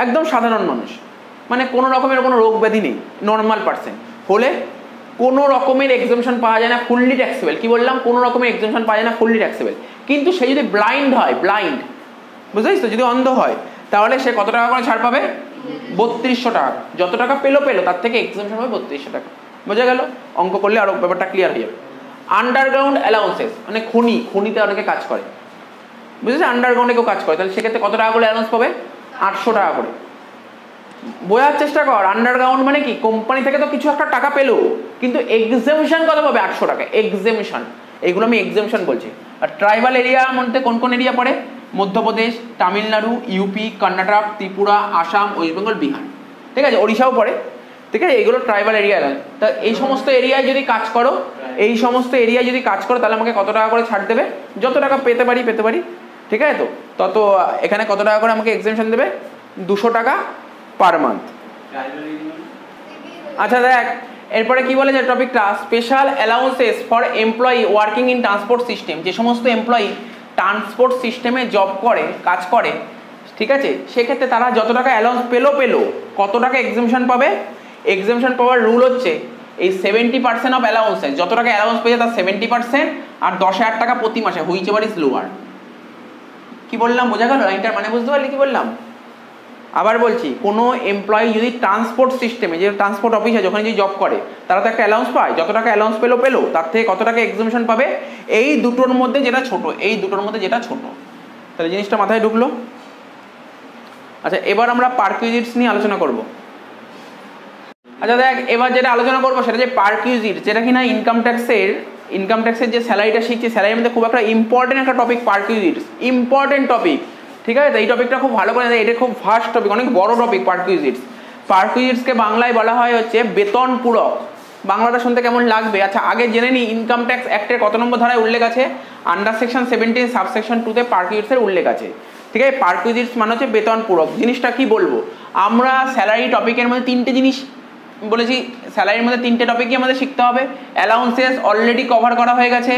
একদম সাধারণ মানুষ, মানে কোনো রকমের কোনো রোগ ব্যাধি নেই, নর্মাল পার্সন হলে কোনো রকমের এক্সামশন পাওয়া যায় না, ফুললি ট্যাক্সেবল। কি বললাম, কোনো রকমের এক্সামশন পাওয়া যায় না, ফুললি ট্যাক্সেবল। কিন্তু সে যদি ব্লাইন্ড হয়, বুঝলিস তো, যদি অন্ধ হয়, তাহলে সে কত টাকা করে ছাড় পাবে, 3200 টাকা। যত টাকা পেলো তার থেকে এক্সামশন হবে 3200 টাকা। বোঝা গেল? অঙ্ক করলে আরো ব্যাপারটা ক্লিয়ার হয়ে যাবে। আন্ডারগ্রাউন্ড অ্যালাউন্সেস, মানে খনিতে অনেকে কাজ করে, বুঝেছে, আন্ডারগ্রাউন্ডে কেউ কাজ করে, তাহলে সেক্ষেত্রে কত টাকা করে অ্যালাউন্স পাবে, 800 টাকা করে। বোঝার চেষ্টা কর, আন্ডারগ্রাউন্ড মানে কি, কোম্পানি থেকে তো কিছু একটা টাকা পেলো, কিন্তু এক্সামশন কত পাবে, 800 টাকা এক্সামশন। এইগুলো আমি এক্সামশন বলছি। আর ট্রাইবাল এরিয়ার মধ্যে কোন কোন এরিয়া পড়ে, মধ্যপ্রদেশ, তামিলনাড়ু, ইউপি, কর্ণাটক, ত্রিপুরা, আসাম, ওয়েস্ট বেঙ্গল, বিহার, ঠিক আছে, ওড়িশাও পড়ে, ঠিক আছে, এইগুলো ট্রাইবাল এরিয়া। তা এই সমস্ত এরিয়ায় যদি কাজ করো, তাহলে আমাকে কত টাকা করে ছাড় দেবে, যত টাকা পেতে পারি, ঠিক আছে, তো তত এখানে কত টাকা করে আমাকে এক্সামশন দেবে, 200 টাকা পার মান্থ। আচ্ছা দেখ এরপরে কি বলে যে টপিকটা, special allowances for employee working in transport system. যে সমস্ত এমপ্লয়ি ট্রান্সপোর্ট সিস্টেমে জব করে, কাজ করে, ঠিক আছে, সেক্ষেত্রে তারা যত টাকা অ্যালাউন্স পেলো, কত টাকা এক্সামশন পাবে। এক্সামশন পাওয়ার রুল হচ্ছে এই 70% অফ অ্যালাউন্সেস, যত টাকা অ্যালাউন্স পেয়েছে তার 70%, আর 10,000 টাকা প্রতি মাসে, হুইচ এভার ইজ লোয়ার। কি বললাম, বোঝা গেল লাইনটার মানে, বুঝতে পারলি কি বললাম? আবার বলছি, কোনো এমপ্লয়ি যদি ট্রান্সপোর্ট সিস্টেমে, যে ট্রান্সপোর্ট অফিসে যখন যদি জব করে, তারা তো একটা অ্যালাউন্স পায়, যত টাকা অ্যালাউন্স পেলো তার থেকে কত টাকা এক্সামশন পাবে, এই দুটোর মধ্যে যেটা ছোট, তাহলে জিনিসটা মাথায় ঢুকলো। আচ্ছা এবার আমরা পারকুইজিটস নিয়ে আলোচনা করব। আচ্ছা দেখ এবার যেটা আলোচনা করবো সেটা যে পারকুইজিট, যেটা কিনা ইনকাম ট্যাক্সের যে স্যালারিটা শিখছি, স্যালারির মধ্যে খুব একটা ইম্পর্টেন্ট একটা টপিক পারকুইজিটস, ইম্পর্টেন্ট টপিক, ঠিক আছে। এই টপিকটা খুব ভালো করে, এটা খুব ফাস্ট টপিক, অনেক বড় টপিক পারকুইজিটসকে বাংলায় বলা হয় হচ্ছে বেতন পূরক। বাংলাটা শুনতে কেমন লাগবে? আচ্ছা আগে জেনে নিই, ইনকাম ট্যাক্স অ্যাক্টের কত নম্বর ধারায় উল্লেখ আছে, আন্ডার সেকশন 17 সাবসেকশন 2তে পারকুইজিটসের উল্লেখ আছে, ঠিক আছে। পারকুইজিটস মানে হচ্ছে বেতন পূরক। জিনিসটা কি বলবো, আমরা স্যালারি টপিকের মধ্যে 3টে জিনিস বলেছি, স্যালারির মধ্যে 3টে টপিকই আমাদের শিখতে হবে। অ্যালাউন্সেস অলরেডি কভার করা হয়ে গেছে,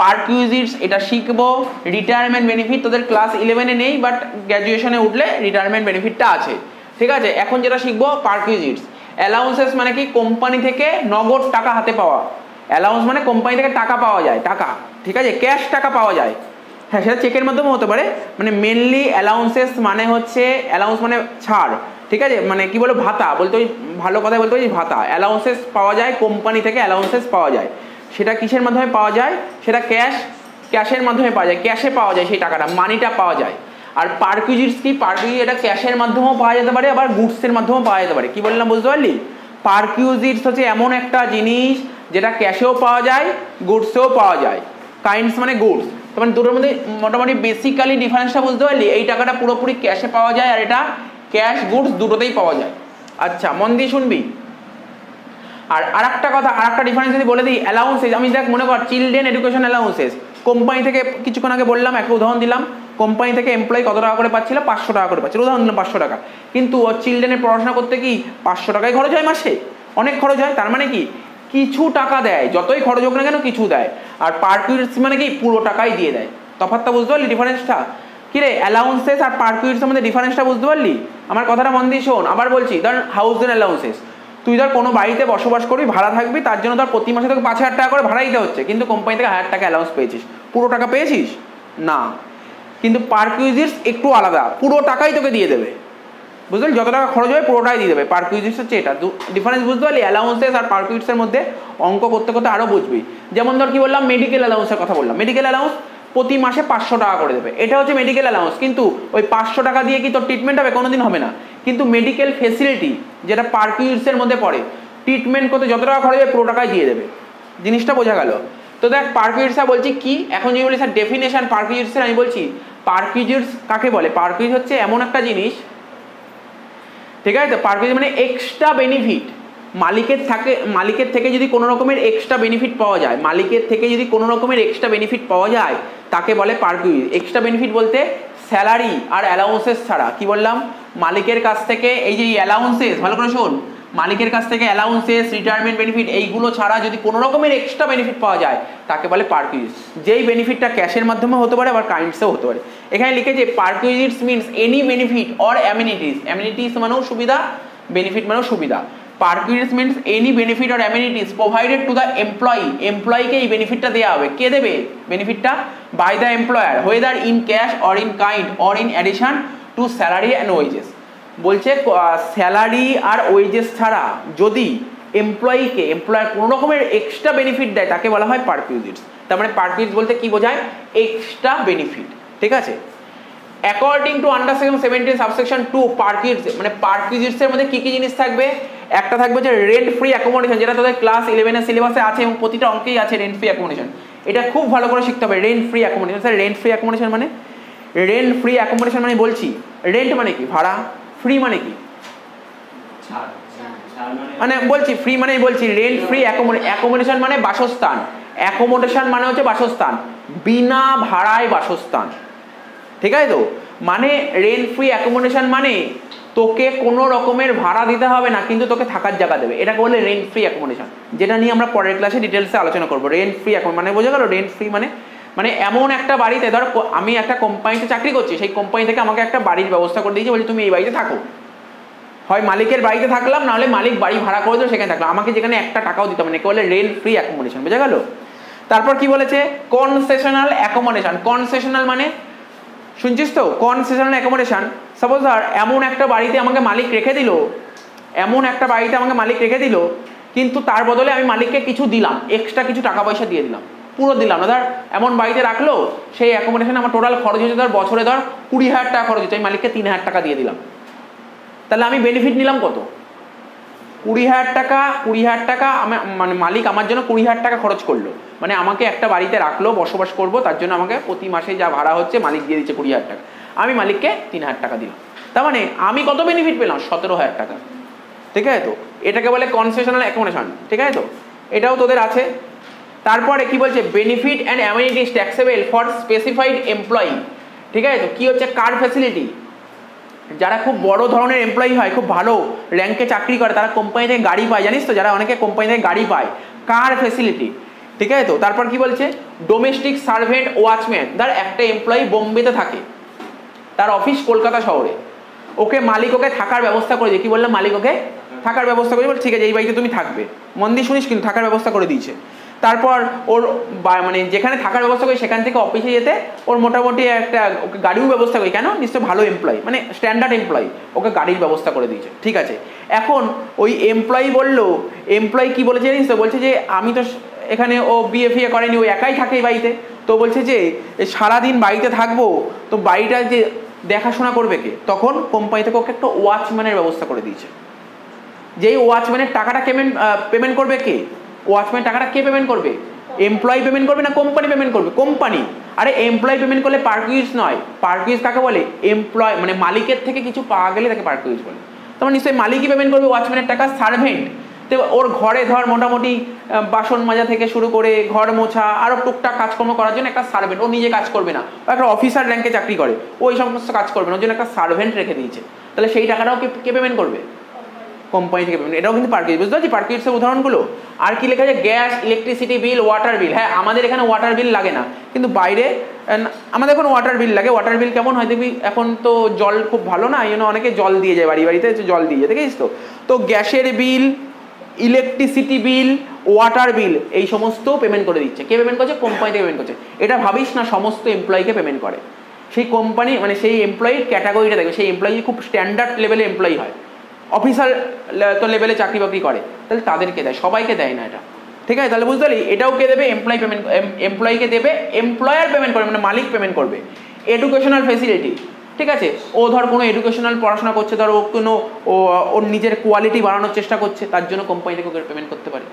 পারকুইজিটস এটা শিখবো, রিটায়ারমেন্ট বেনিফিট তোদের ক্লাস 11-এ নেই, বাট গ্র্যাজুয়েশনে উঠলে রিটায়ারমেন্ট বেনিফিটটা আছে, ঠিক আছে। এখন যেটা শিখবো পারকুইজিটস। অ্যালাউন্সেস মানে কি, কোম্পানি থেকে নগদ টাকা হাতে পাওয়া। অ্যালাউন্স মানে কোম্পানি থেকে টাকা পাওয়া যায়, টাকা, ঠিক আছে, ক্যাশ টাকা পাওয়া যায়, হ্যাঁ সেটা চেকের মাধ্যমে হতে পারে, মানে মেনলি অ্যালাউন্সেস মানে হচ্ছে অ্যালাউন্স মানে ছাড়, ঠিক আছে, মানে কি বলো ভাতা বলতে ওই ভালো কথায় বলতে ওই ভাতা অ্যালাউন্সেস পাওয়া যায় কোম্পানি থেকে, অ্যালাউন্সেস পাওয়া যায়, সেটা কিসের মাধ্যমে পাওয়া যায়, সেটা ক্যাশের মাধ্যমে পাওয়া যায়, ক্যাশে পাওয়া যায় সেই টাকাটা, মানিটা পাওয়া যায়। আর পারকুইজিটস কি, পারকুইজিট এটা ক্যাশের মাধ্যমেও পাওয়া যেতে পারে, আবার গুডসের মাধ্যমেও পাওয়া যেতে পারে। কি বললাম বুঝতে পারলি? পারকুইজিটস হচ্ছে এমন একটা জিনিস যেটা ক্যাশেও পাওয়া যায় গুডসেও পাওয়া যায়, কাইন্ডস মানে গুডস, তো মানে দুটোর মধ্যে মোটামুটি বেসিক্যালি ডিফারেন্সটা বুঝতে পারলি? এই টাকাটা পুরোপুরি ক্যাশে পাওয়া যায় আর এটা ক্যাশ গুডস দুটোতেই পাওয়া যায়। আচ্ছা মন দিয়ে শুনবি। আর একটা কথা, আর একটা ডিফারেন্স যদি বলে দিই, অ্যালাউন্সেস আমি দেখ মনে কর চিলড্রেন এডুকেশন অ্যালাউন্সেস কোম্পানি থেকে, কিছুক্ষণ আগে বললাম একটা উদাহরণ দিলাম, কোম্পানি থেকে এমপ্লয়ি কত টাকা করে পাচ্ছিল, 500 টাকা করে পাচ্ছিল, উদাহরণ দিলাম 500 টাকা, কিন্তু ওর চিলড্রেনের পড়াশোনা করতে কি 500 টাকাই খরচ হয় মাসে, অনেক খরচ হয়, তার মানে কি কিছু টাকা দেয়, যতই খরচ হোক না কেন কিছু দেয়, আর পারকুইটস মানে কি পুরো টাকাই দিয়ে দেয়। তফাৎটা বুঝতে পারলি ডিফারেন্সটা? কি রে পারকুইটস আর পারকুইটসের মধ্যে ডিফারেন্সটা বুঝতে পারলি? আমার কথাটা মন দিয়ে শোন, আবার বলছি, ধর হাউস রেন্ট অ্যালাউন্সেস, তুই ধর কোনো বাড়িতে বসবাস করবি, ভাড়া থাকবি, তার জন্য ধর প্রতি মাসে তোকে 5,000 টাকা করে ভাড়া দিতে হচ্ছে, কিন্তু কোম্পানি থেকে 1,000 টাকা অ্যালাউন্স পেয়েছিস, পুরো টাকা পেয়েছিস না। কিন্তু পারকুইজিটস একটু আলাদা, পুরো টাকাই তোকে দিয়ে দেবে, বুঝলি, যত টাকা খরচ হবে পুরোটাই দিয়ে দেবে। পারকুইজিটস হচ্ছে এটা ডিফারেন্স, বুঝতে পারলি? অ্যালাউন্সেস আর পারকুইজিটসের মধ্যে অঙ্ক করতে করতে আরও বুঝবি। যেমন ধর কি বললাম, মেডিকেল অ্যালাউন্সের কথা বললাম, মেডিকেল অ্যালাউন্স প্রতি মাসে 500 টাকা করে দেবে, এটা হচ্ছে মেডিকেল অ্যালাউন্স, কিন্তু ওই 500 টাকা দিয়ে কি তোর ট্রিটমেন্ট হবে? কোনোদিন হবে না। কিন্তু মেডিকেল ফেসিলিটি যেটা পারকুইজিটসের মধ্যে পড়ে, ট্রিটমেন্ট করতে যত টাকা খরচ হবে পুরো টাকাই দিয়ে দেবে, জিনিসটা বোঝা গেল? তো দেখ পারকুইজিটসটা বলছি কি, এখন যদি বলি স্যার ডেফিনেশন পারকুইজিটসের, আমি বলছি পারকুইজিটস কাকে বলে? পারকুইজিটস হচ্ছে এমন একটা জিনিস, ঠিক আছে, তো পারকুইজিট মানে এক্সট্রা বেনিফিট, মালিকের থেকে যদি কোনো রকমের এক্সট্রা বেনিফিট পাওয়া যায়, মালিকের থেকে যদি কোনো রকমের এক্সট্রা বেনিফিট পাওয়া যায় তাকে বলে পারকুইজিট। এক্সট্রা বেনিফিট বলতে স্যালারি আর অ্যালাউন্সেস ছাড়া, কি বললাম, মালিকের কাছ থেকে এই যে অ্যালাউন্সেস, ভালো করে শোন, মালিকের কাছ থেকে অ্যালাউন্সেস, রিটায়ারমেন্ট বেনিফিট, এইগুলো ছাড়া যদি কোনো রকমের এক্সট্রা বেনিফিট পাওয়া যায় তাকে বলে পারকুইজিটস, যেই বেনিফিটটা ক্যাশের মাধ্যমে হতে পারে আবার কাইন্ডসেও হতে পারে। এখানে লিখেছে perquisites means any benefit or amenities, amenities মানেও সুবিধা, বেনিফিট মানেও সুবিধা। Perquisites means any benefit or amenities provided to the employee, এমপ্লয়িকে এই বেনিফিটটা দেওয়া হবে, কে দেবে বেনিফিটটা? By the employer, whether in cash or in kind or in addition to salary and wages. বলছে স্যালারি আর ওয়েজেস ছাড়া যদি এমপ্লয়ার কোনো রকমের এক্সট্রা বেনিফিট দেয় তাকে বলা হয় পারকুইজিটস। তার মানে পারকুইজিটস বলতে কি বোঝায়? এক্সট্রা বেনিফিট, ঠিক আছে। According to under section 17 subsection 2 পারকুইজিটস, মানে পারকুইজিটসের মধ্যে কি কি জিনিস থাকবে? একটা থাকবে যে রেন্ট ফ্রি অ্যাকোমোডেশন, যেটা তোদের ক্লাস 11 এর সিলেবাসে আছে এবং প্রতিটা অঙ্কেই আছে রেন্ট ফ্রি অ্যাকোমোডেশন, এটা খুব ভালো করে শিখতে হবে। Rent free accommodation, sir rent free accommodation মানে? রেন্ট ফ্রি অ্যাকোমোডেশন মানে বলছি, রেন্ট মানে কি ভাড়া, ফ্রি মানে কি মানে বলছি, ফ্রি মানেই বলছি রেন্ট ফ্রি অ্যাকোমোডেশন মানে বাসস্থান, অ্যাকোমোডেশন মানে হচ্ছে বাসস্থান, বিনা ভাড়ায় বাসস্থান, ঠিক আছে তো? মানে রেন্ট ফ্রি অ্যাকোমোডেশন মানে তোকে কোনো রকমের ভাড়া দিতে হবে না, কিন্তু তোকে থাকার জায়গা দেবে, এটাকে বলে রেন্ট ফ্রি অ্যাকোমোডেশন, যেটা নিয়ে আমরা পরের ক্লাসে ডিটেলসে আলোচনা করবো। রেন্ট ফ্রি মানে বোঝা গেল? রেন্ট ফ্রি মানে এমন একটা বাড়িতে, ধর আমি একটা কোম্পানিতে চাকরি করছি, সেই কোম্পানি থেকে আমাকে একটা বাড়ির ব্যবস্থা করে দিয়েছে, বলছি তুমি এই বাড়িতে থাকো, হয় মালিকের বাড়িতে থাকলাম, নাহলে মালিক বাড়ি ভাড়া করে দিল সেখানে থাকলাম, আমাকে যেখানে একটা টাকাও দিতে হবে না, বলে রেন্ট ফ্রি অ্যাকোমোডেশন, বোঝা গেল? তারপর কি বলেছে? Concessional accommodation. কনসেশনাল মানে শুনছিস তো? কনসেশনাল অ্যাকোমোডেশন, সাপোজ ধর এমন একটা বাড়িতে আমাকে মালিক রেখে দিল, কিন্তু তার বদলে আমি মালিককে কিছু দিলাম, এক্সট্রা কিছু টাকা পয়সা দিয়ে দিলাম, পুরো দিলাম না, ধর এমন বাড়িতে রাখলো, সেই অ্যাকোমোডেশনে আমার টোটাল খরচ হচ্ছে ধর বছরে ধর 20,000 টাকা খরচ হচ্ছে, আমি মালিককে 3,000 টাকা দিয়ে দিলাম, তাহলে আমি বেনিফিট নিলাম কত? 20,000 টাকা মানে মালিক আমার জন্য 20,000 টাকা খরচ করলো, মানে আমাকে একটা বাড়িতে রাখলো, বসবাস করবো, তার জন্য আমাকে প্রতি মাসে যা ভাড়া হচ্ছে মালিক দিয়ে দিচ্ছে 20,000 টাকা, আমি মালিককে 3,000 টাকা দিলাম, তার মানে আমি কত বেনিফিট পেলাম? 17,000 টাকা, ঠিক আছে তো? এটাকে বলে কনসেশনাল অ্যাকোমোডেশন, ঠিক আছে তো? এটাও তোদের আছে। তারপরে কি বলছে? Benefit and amenities taxable for specified employee, ঠিক আছে তো? কি হচ্ছে? কার ফ্যাসিলিটি, যারা খুব বড় ধরনের এমপ্লয়ি হয়, খুব ভালো র্যাঙ্কে চাকরি করে, তারা কোম্পানি থেকে গাড়ি পায়, জানিস তো? যারা অনেকে কোম্পানি থেকে গাড়ি পায়, কার ফ্যাসিলিটি, ঠিক আছে তো? তারপর কি বলছে? ডোমেস্টিক সার্ভেন্ট ওয়াচম্যান, ধর একটা এমপ্লয়ি বোম্বেতে থাকে, তার অফিস কলকাতা শহরে, মালিক ওকে থাকার ব্যবস্থা করে দিয়ে, কি বললাম, মালিক ওকে থাকার ব্যবস্থা করে, বল ঠিক আছে এই বাড়িতে তুমি থাকবে, মন দিয়ে শুনিস কিন্তু থাকার ব্যবস্থা করে দিয়েছে। তারপর ওর মানে যেখানে থাকার ব্যবস্থা করি সেখান থেকে অফিসে যেতে ওর মোটামুটি একটা ওকে গাড়িও ব্যবস্থা করি, কেন নিশ্চয় ভালো এমপ্লয়ি, মানে স্ট্যান্ডার্ড এমপ্লয়ি, ওকে গাড়ির ব্যবস্থা করে দিয়েছে। ঠিক আছে, এখন ওই এমপ্লয়ি বললো, এমপ্লয়ি কি বলেছে জানিস তো, বলছে যে আমি তো এখানে ও বিএফএ করেনি, ও একাই থাকে বাড়িতে, তো বলছে যে সারাদিন বাড়িতে থাকবো, তো বাড়িটা যে দেখাশোনা করবে কে, তখন কোম্পানি থেকে ওকে একটা ওয়াচম্যানের ব্যবস্থা করে দিয়েছে। যেই ওয়াচম্যানের টাকাটা পেমেন্ট করবে কে, ওয়াচম্যানের টাকাটা কে পেমেন্ট করবে, এমপ্লয়ি পেমেন্ট করবে না কোম্পানি পেমেন্ট করবে, কোম্পানি। আরে এমপ্লয়ি পেমেন্ট করলে পার্কুইজ নয়, পার্কুইজ কাকে বলে, এমপ্লয় মানে মালিকের থেকে কিছু পাওয়া গেলে তাকে পার্কুইজ বলে। তোমার নিশ্চয়ই মালিকই পেমেন্ট করবে ওয়াচম্যানের টাকা। সার্ভেন্ট, তো ওর ঘরে ধর মোটামুটি বাসন মাজা থেকে শুরু করে ঘর মোছা আরও টুকটাক কাজকর্ম করার জন্য একটা সার্ভেন্ট, ও নিজে কাজ করবে না, ও একটা অফিসার র্যাঙ্কে চাকরি করে, ওই সমস্ত কাজ করবে না, ওর জন্য একটা সার্ভেন্ট রেখে দিয়েছে, তাহলে সেই টাকাটাও কে পেমেন্ট করবে, কোম্পানি থেকে পেমেন্ট। এটাও কিন্তু পার্কুইজ, বুঝতে পারছি পার্কুইজের উদাহরণগুলো। আর কি লেখা আছে, গ্যাস, ইলেকট্রিসিটি বিল, ওয়াটার বিল। হ্যাঁ, আমাদের এখানে ওয়াটার বিল লাগে না, কিন্তু বাইরে আমাদের এখন ওয়াটার বিল লাগে। ওয়াটার বিল কেমন হয় দেখবি, এখন তো জল খুব ভালো না, এই জন্য অনেকে জল দিয়ে যায়, বাড়ি বাড়িতে জল দিয়ে যায়, দেখিস তো। তো গ্যাসের বিল, ইলেকট্রিসিটি বিল, ওয়াটার বিল, এই সমস্ত পেমেন্ট করে দিচ্ছে। কে পেমেন্ট করছে, কোম্পানি থেকে পেমেন্ট করছে। এটা ভাবিস না সমস্ত এমপ্লয়িকে পেমেন্ট করে, সেই কোম্পানি মানে সেই এমপ্লয়ির ক্যাটাগরিটা দেখবে, সেই এমপ্লয়ি খুব স্ট্যান্ডার্ড লেভেলে এমপ্লয়ি হয়, অফিসার তো লেভেলে চাকরি বাকরি করে, তাহলে তাদেরকে দেয়, সবাইকে দেয় না এটা। ঠিক আছে, তাহলে বুঝতে পারলি, এটাও কে দেবে, এমপ্লয়ি পেমেন্ট, এমপ্লয়িকে দেবে, এমপ্লয়ার পেমেন্ট করবে মানে মালিক পেমেন্ট করবে। এডুকেশনাল ফেসিলিটি, ঠিক আছে, ও ধর কোনো এডুকেশনাল পড়াশোনা করছে, ধর ও কোনো ওর নিজের কোয়ালিটি বাড়ানোর চেষ্টা করছে, তার জন্য কোম্পানি থেকে ওকে পেমেন্ট করতে পারে।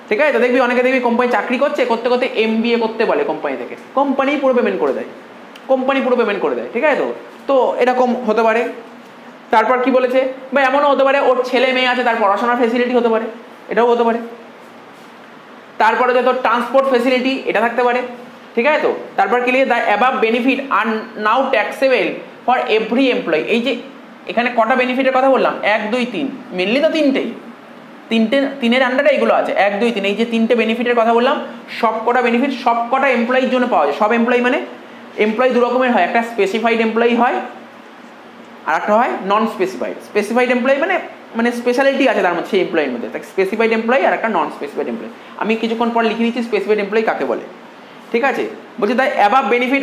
ঠিক আছে, তো দেখবি অনেকে দেখবি কোম্পানি চাকরি করছে, করতে করতে MBA করতে বলে কোম্পানি থেকে, কোম্পানি পুরো পেমেন্ট করে দেয়, কোম্পানি পুরো পেমেন্ট করে দেয়। ঠিক আছে, তো এরকম হতে পারে। তারপর কি বলেছে, বা এমনও হতে পারে ওর ছেলে মেয়ে আছে, তার পড়াশোনার ফেসিলিটি হতে পারে, এটাও হতে পারে। তারপরে যে তোর ট্রান্সপোর্ট ফেসিলিটি, এটা থাকতে পারে। ঠিক আছে, তো তারপর কি লিখে, the above benefit are now taxable for every employee. এই যে এখানে কটা বেনিফিটের কথা বললাম, 1 2 3, মেনলি তো তিনের আন্ডারে এগুলো আছে, 1 2 3, এই যে 3টে বেনিফিটের কথা বললাম, সব কটা বেনিফিট সব কটা এমপ্লয়ির জন্য পাওয়া যায়। সব এমপ্লয়ি মানে এমপ্লয়ি দু রকমের হয়, একটা স্পেসিফাইড এমপ্লয়ি হয়, আর একটা হয় নন স্পেসিফাইড। স্পেসিফাইড এমপ্লয়ি মানে স্পেশালিটি আছে তার মধ্যে, সেই এমপ্লয়ির মধ্যে স্পেসিফাইড এমপ্লয়ি আর একটা নন স্পেসিফাইড এমপ্লয়ি। আমি কিছুক্ষণ পর লিখে দিচ্ছি স্পেসিফাইড এমপ্লয়ি কাকে বলে। ঠিক আছে, বলছে তাই অ্যাবাভ বেনিফিট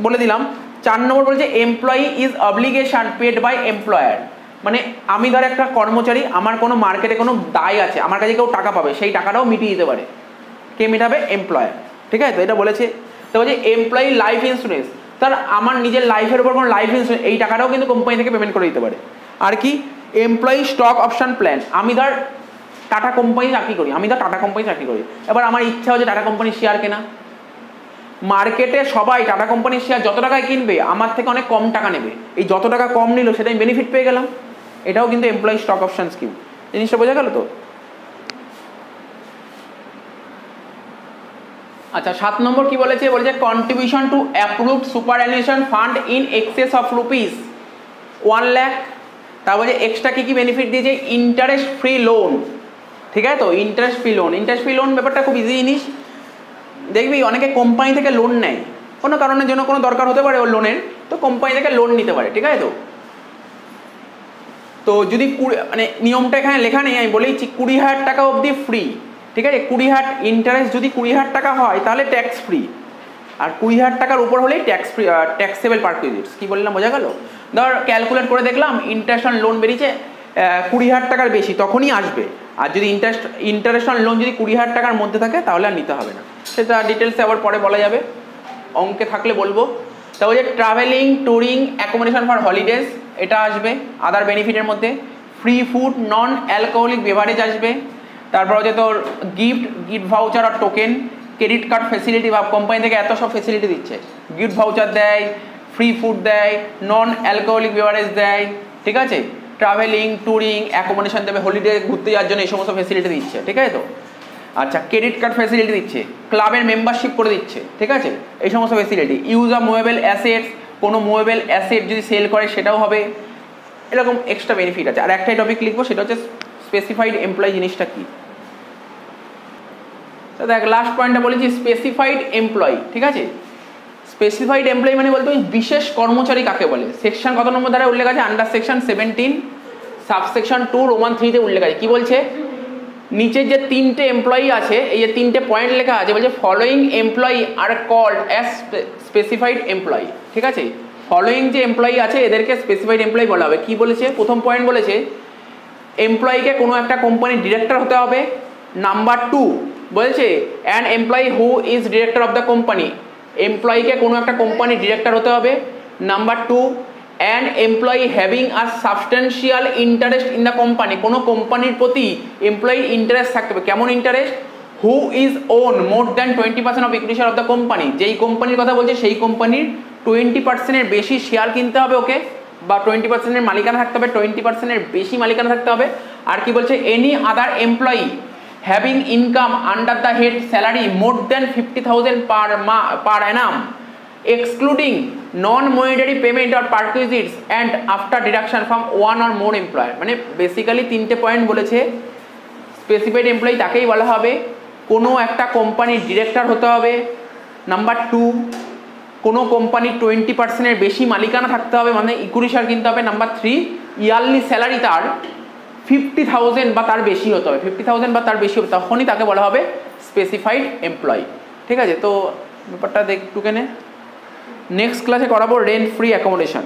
বলে দিলাম। 4 নম্বর বলছে employee is obligation paid by employer, মানে আমি ধর একটা কর্মচারী, আমার কোনো মার্কেটে কোনো দায় আছে, আমার কাছে কেউ টাকা পাবে, সেই টাকাটাও মিটিয়ে দিতে পারে, কে মেটাবে, এমপ্লয়ার। ঠিক আছে, তো এটা বলেছে। তো বলছে এমপ্লয়ি লাইফ ইন্স্যুরেন্স, তার আমার নিজের লাইফের উপর কোনো লাইফ ইন্স্যুরেন্স, এই টাকাটাও কিন্তু কোম্পানি থেকে পেমেন্ট করে দিতে পারে। আর কি, এমপ্লয়ি স্টক অপশন প্ল্যান, আমি ধর টাটা কোম্পানি চাকরি করি, এবার আমার ইচ্ছা হচ্ছে টাটা কোম্পানির শেয়ার কেনা, মার্কেটে সবাই টাটা কোম্পানির শেয়ার যত টাকায় কিনবে আমার থেকে অনেক কম টাকা নেবে, এই যত টাকা কম নিল সেটাই বেনিফিট পেয়ে গেলাম, এটাও কিন্তু এমপ্লয়ি স্টক অপশন স্কিম। জিনিসটা বোঝা গেল তো। আচ্ছা, 7 নম্বর কি বলেছে, বলেছে contribution to approved superannuation fund in excess of ₹1 lakh. তারপরে এক্সট্রা কি বেনিফিট দিয়েছে, ইন্টারেস্ট ফ্রি লোন। ঠিক আছে, তো ইন্টারেস্ট ফ্রি লোন ব্যাপারটা খুব ইজি জিনিস। দেখবি অনেকে কোম্পানি থেকে লোন নেয়, কোনো কারণের জন্য কোনো দরকার হতে পারে ওর লোনের, তো কোম্পানি থেকে লোন নিতে পারে। ঠিক আছে, তো যদি মানে নিয়মটা এখানে লেখা নেই, আমি বলেইছি 20,000 টাকা অবধি ফ্রি। ঠিক আছে, 20,000 ইন্টারেস্ট যদি 20,000 টাকা হয় তাহলে ট্যাক্স ফ্রি, আর 20,000 টাকার উপর হলেই ট্যাক্স ফ্রি, ট্যাক্সেবল পারকুইজিটস। কি বললাম, বোঝা গেল? ধর ক্যালকুলেট করে দেখলাম ইন্টারেস্ট লোন বেরিয়েছে 20,000 টাকার বেশি, তখনই আসবে। আর যদি ইন্টারেস্ট লোন যদি 20,000 টাকার মধ্যে থাকে তাহলে আর নিতে হবে না, সেটা ডিটেলসে আবার পরে বলা যাবে, অঙ্কে থাকলে বলবো। তারপর যে travelling, touring, accommodation for holidays, এটা আসবে আদার বেনিফিটের মধ্যে। Free food, non alcoholic beverage আসবে। তারপর হচ্ছে তোর গিফট ভাউচার আর টোকেন, ক্রেডিট কার্ড ফেসিলিটি, বা কোম্পানি থেকে এত সব ফেসিলিটি দিচ্ছে, গিফট ভাউচার দেয়, ফ্রি ফুড দেয়, নন অ্যালকোহলিক বেভারেজ দেয়। ঠিক আছে, ট্রাভেলিং, ট্যুরিং, অ্যাকোমোডেশন দেবে, হলিডে ঘুরতে যাওয়ার জন্য এই সমস্ত ফেসিলিটি দিচ্ছে। ঠিক আছে, তো আচ্ছা, ক্রেডিট কার্ড ফেসিলিটি দিচ্ছে, ক্লাবের মেম্বারশিপ করে দিচ্ছে। ঠিক আছে, এই সমস্ত facility. Use of movable assets, কোনো মুভেবল অ্যাসেট যদি সেল করে সেটাও হবে, এরকম এক্সট্রা বেনিফিট আছে। আর একটাই টপিক লিখবো, সেটা হচ্ছে স্পেসিফাইড এমপ্লয়ি জিনিসটা কি। তো দেখ, লাস্ট পয়েন্টটা বলেছি স্পেসিফাইড এমপ্লয়ি। ঠিক আছে, স্পেসিফাইড এমপ্লয়ি মানে বলতে বিশেষ কর্মচারী কাকে বলে। সেকশন কত নম্বর ধারায় উল্লেখ আছে, আন্ডার সেকশন 17 সাবসেকশন 2 রোমান 3 তে উল্লেখ আছে। কি বলছে, নিচের যে তিনটে এমপ্লয়ি আছে, এই যে তিনটে পয়েন্ট লেখা আছে, বলছে following employee are called as specified employee. ঠিক আছে, ফলোয়িং যে এমপ্লয়ি আছে এদেরকে স্পেসিফাইড এমপ্লয়ি বলা হবে। কি বলেছে, প্রথম পয়েন্ট বলেছে এমপ্লয়িকে কোনো একটা কোম্পানির ডিরেক্টর হতে হবে। নাম্বার 2 বলছে an employee who is director of the company, এমপ্লয়িকে কোনো একটা কোম্পানির ডিরেক্টর হতে হবে। Number 2 an employee having a substantial interest in the company, কোনো কোম্পানির প্রতি এমপ্লয়ির ইন্টারেস্ট থাকতে হবে। কেমন interest, who is own more than 20% of equity share of the company, যেই কোম্পানির কথা বলছে সেই কোম্পানির 20%-এর বেশি শেয়ার কিনতে হবে ওকে, বা 20%-এর মালিকানা থাকতে হবে, 20%-এর বেশি মালিকানা থাকতে হবে। আর কি বলছে, any other employee having income under the head salary more than 50,000 per annum excluding non monetary payment or perquisites and after deduction from one or more employer. মানে বেসিক্যালি তিনটে পয়েন্ট বলেছে। স্পেসিফাইড এমপ্লয়ি তাকেই বলা হবে কোনো একটা কোম্পানির director হতে হবে। নাম্বার 2 কোনো কোম্পানির 20%-এর বেশি মালিকানা থাকতে হবে, মানে ইকুইটি শেয়ার কিনতে হবে। নাম্বার 3 ইয়ারলি স্যালারি তার 50,000 বা তার বেশি হতে হবে, 50,000 বা তার বেশি হবে, তখনই তাকে বলা হবে স্পেসিফাইড এমপ্লয়ি। ঠিক আছে, তো ব্যাপারটা একটুখানি নেক্সট ক্লাসে করাবো রেন্ট ফ্রি অ্যাকোমোডেশন।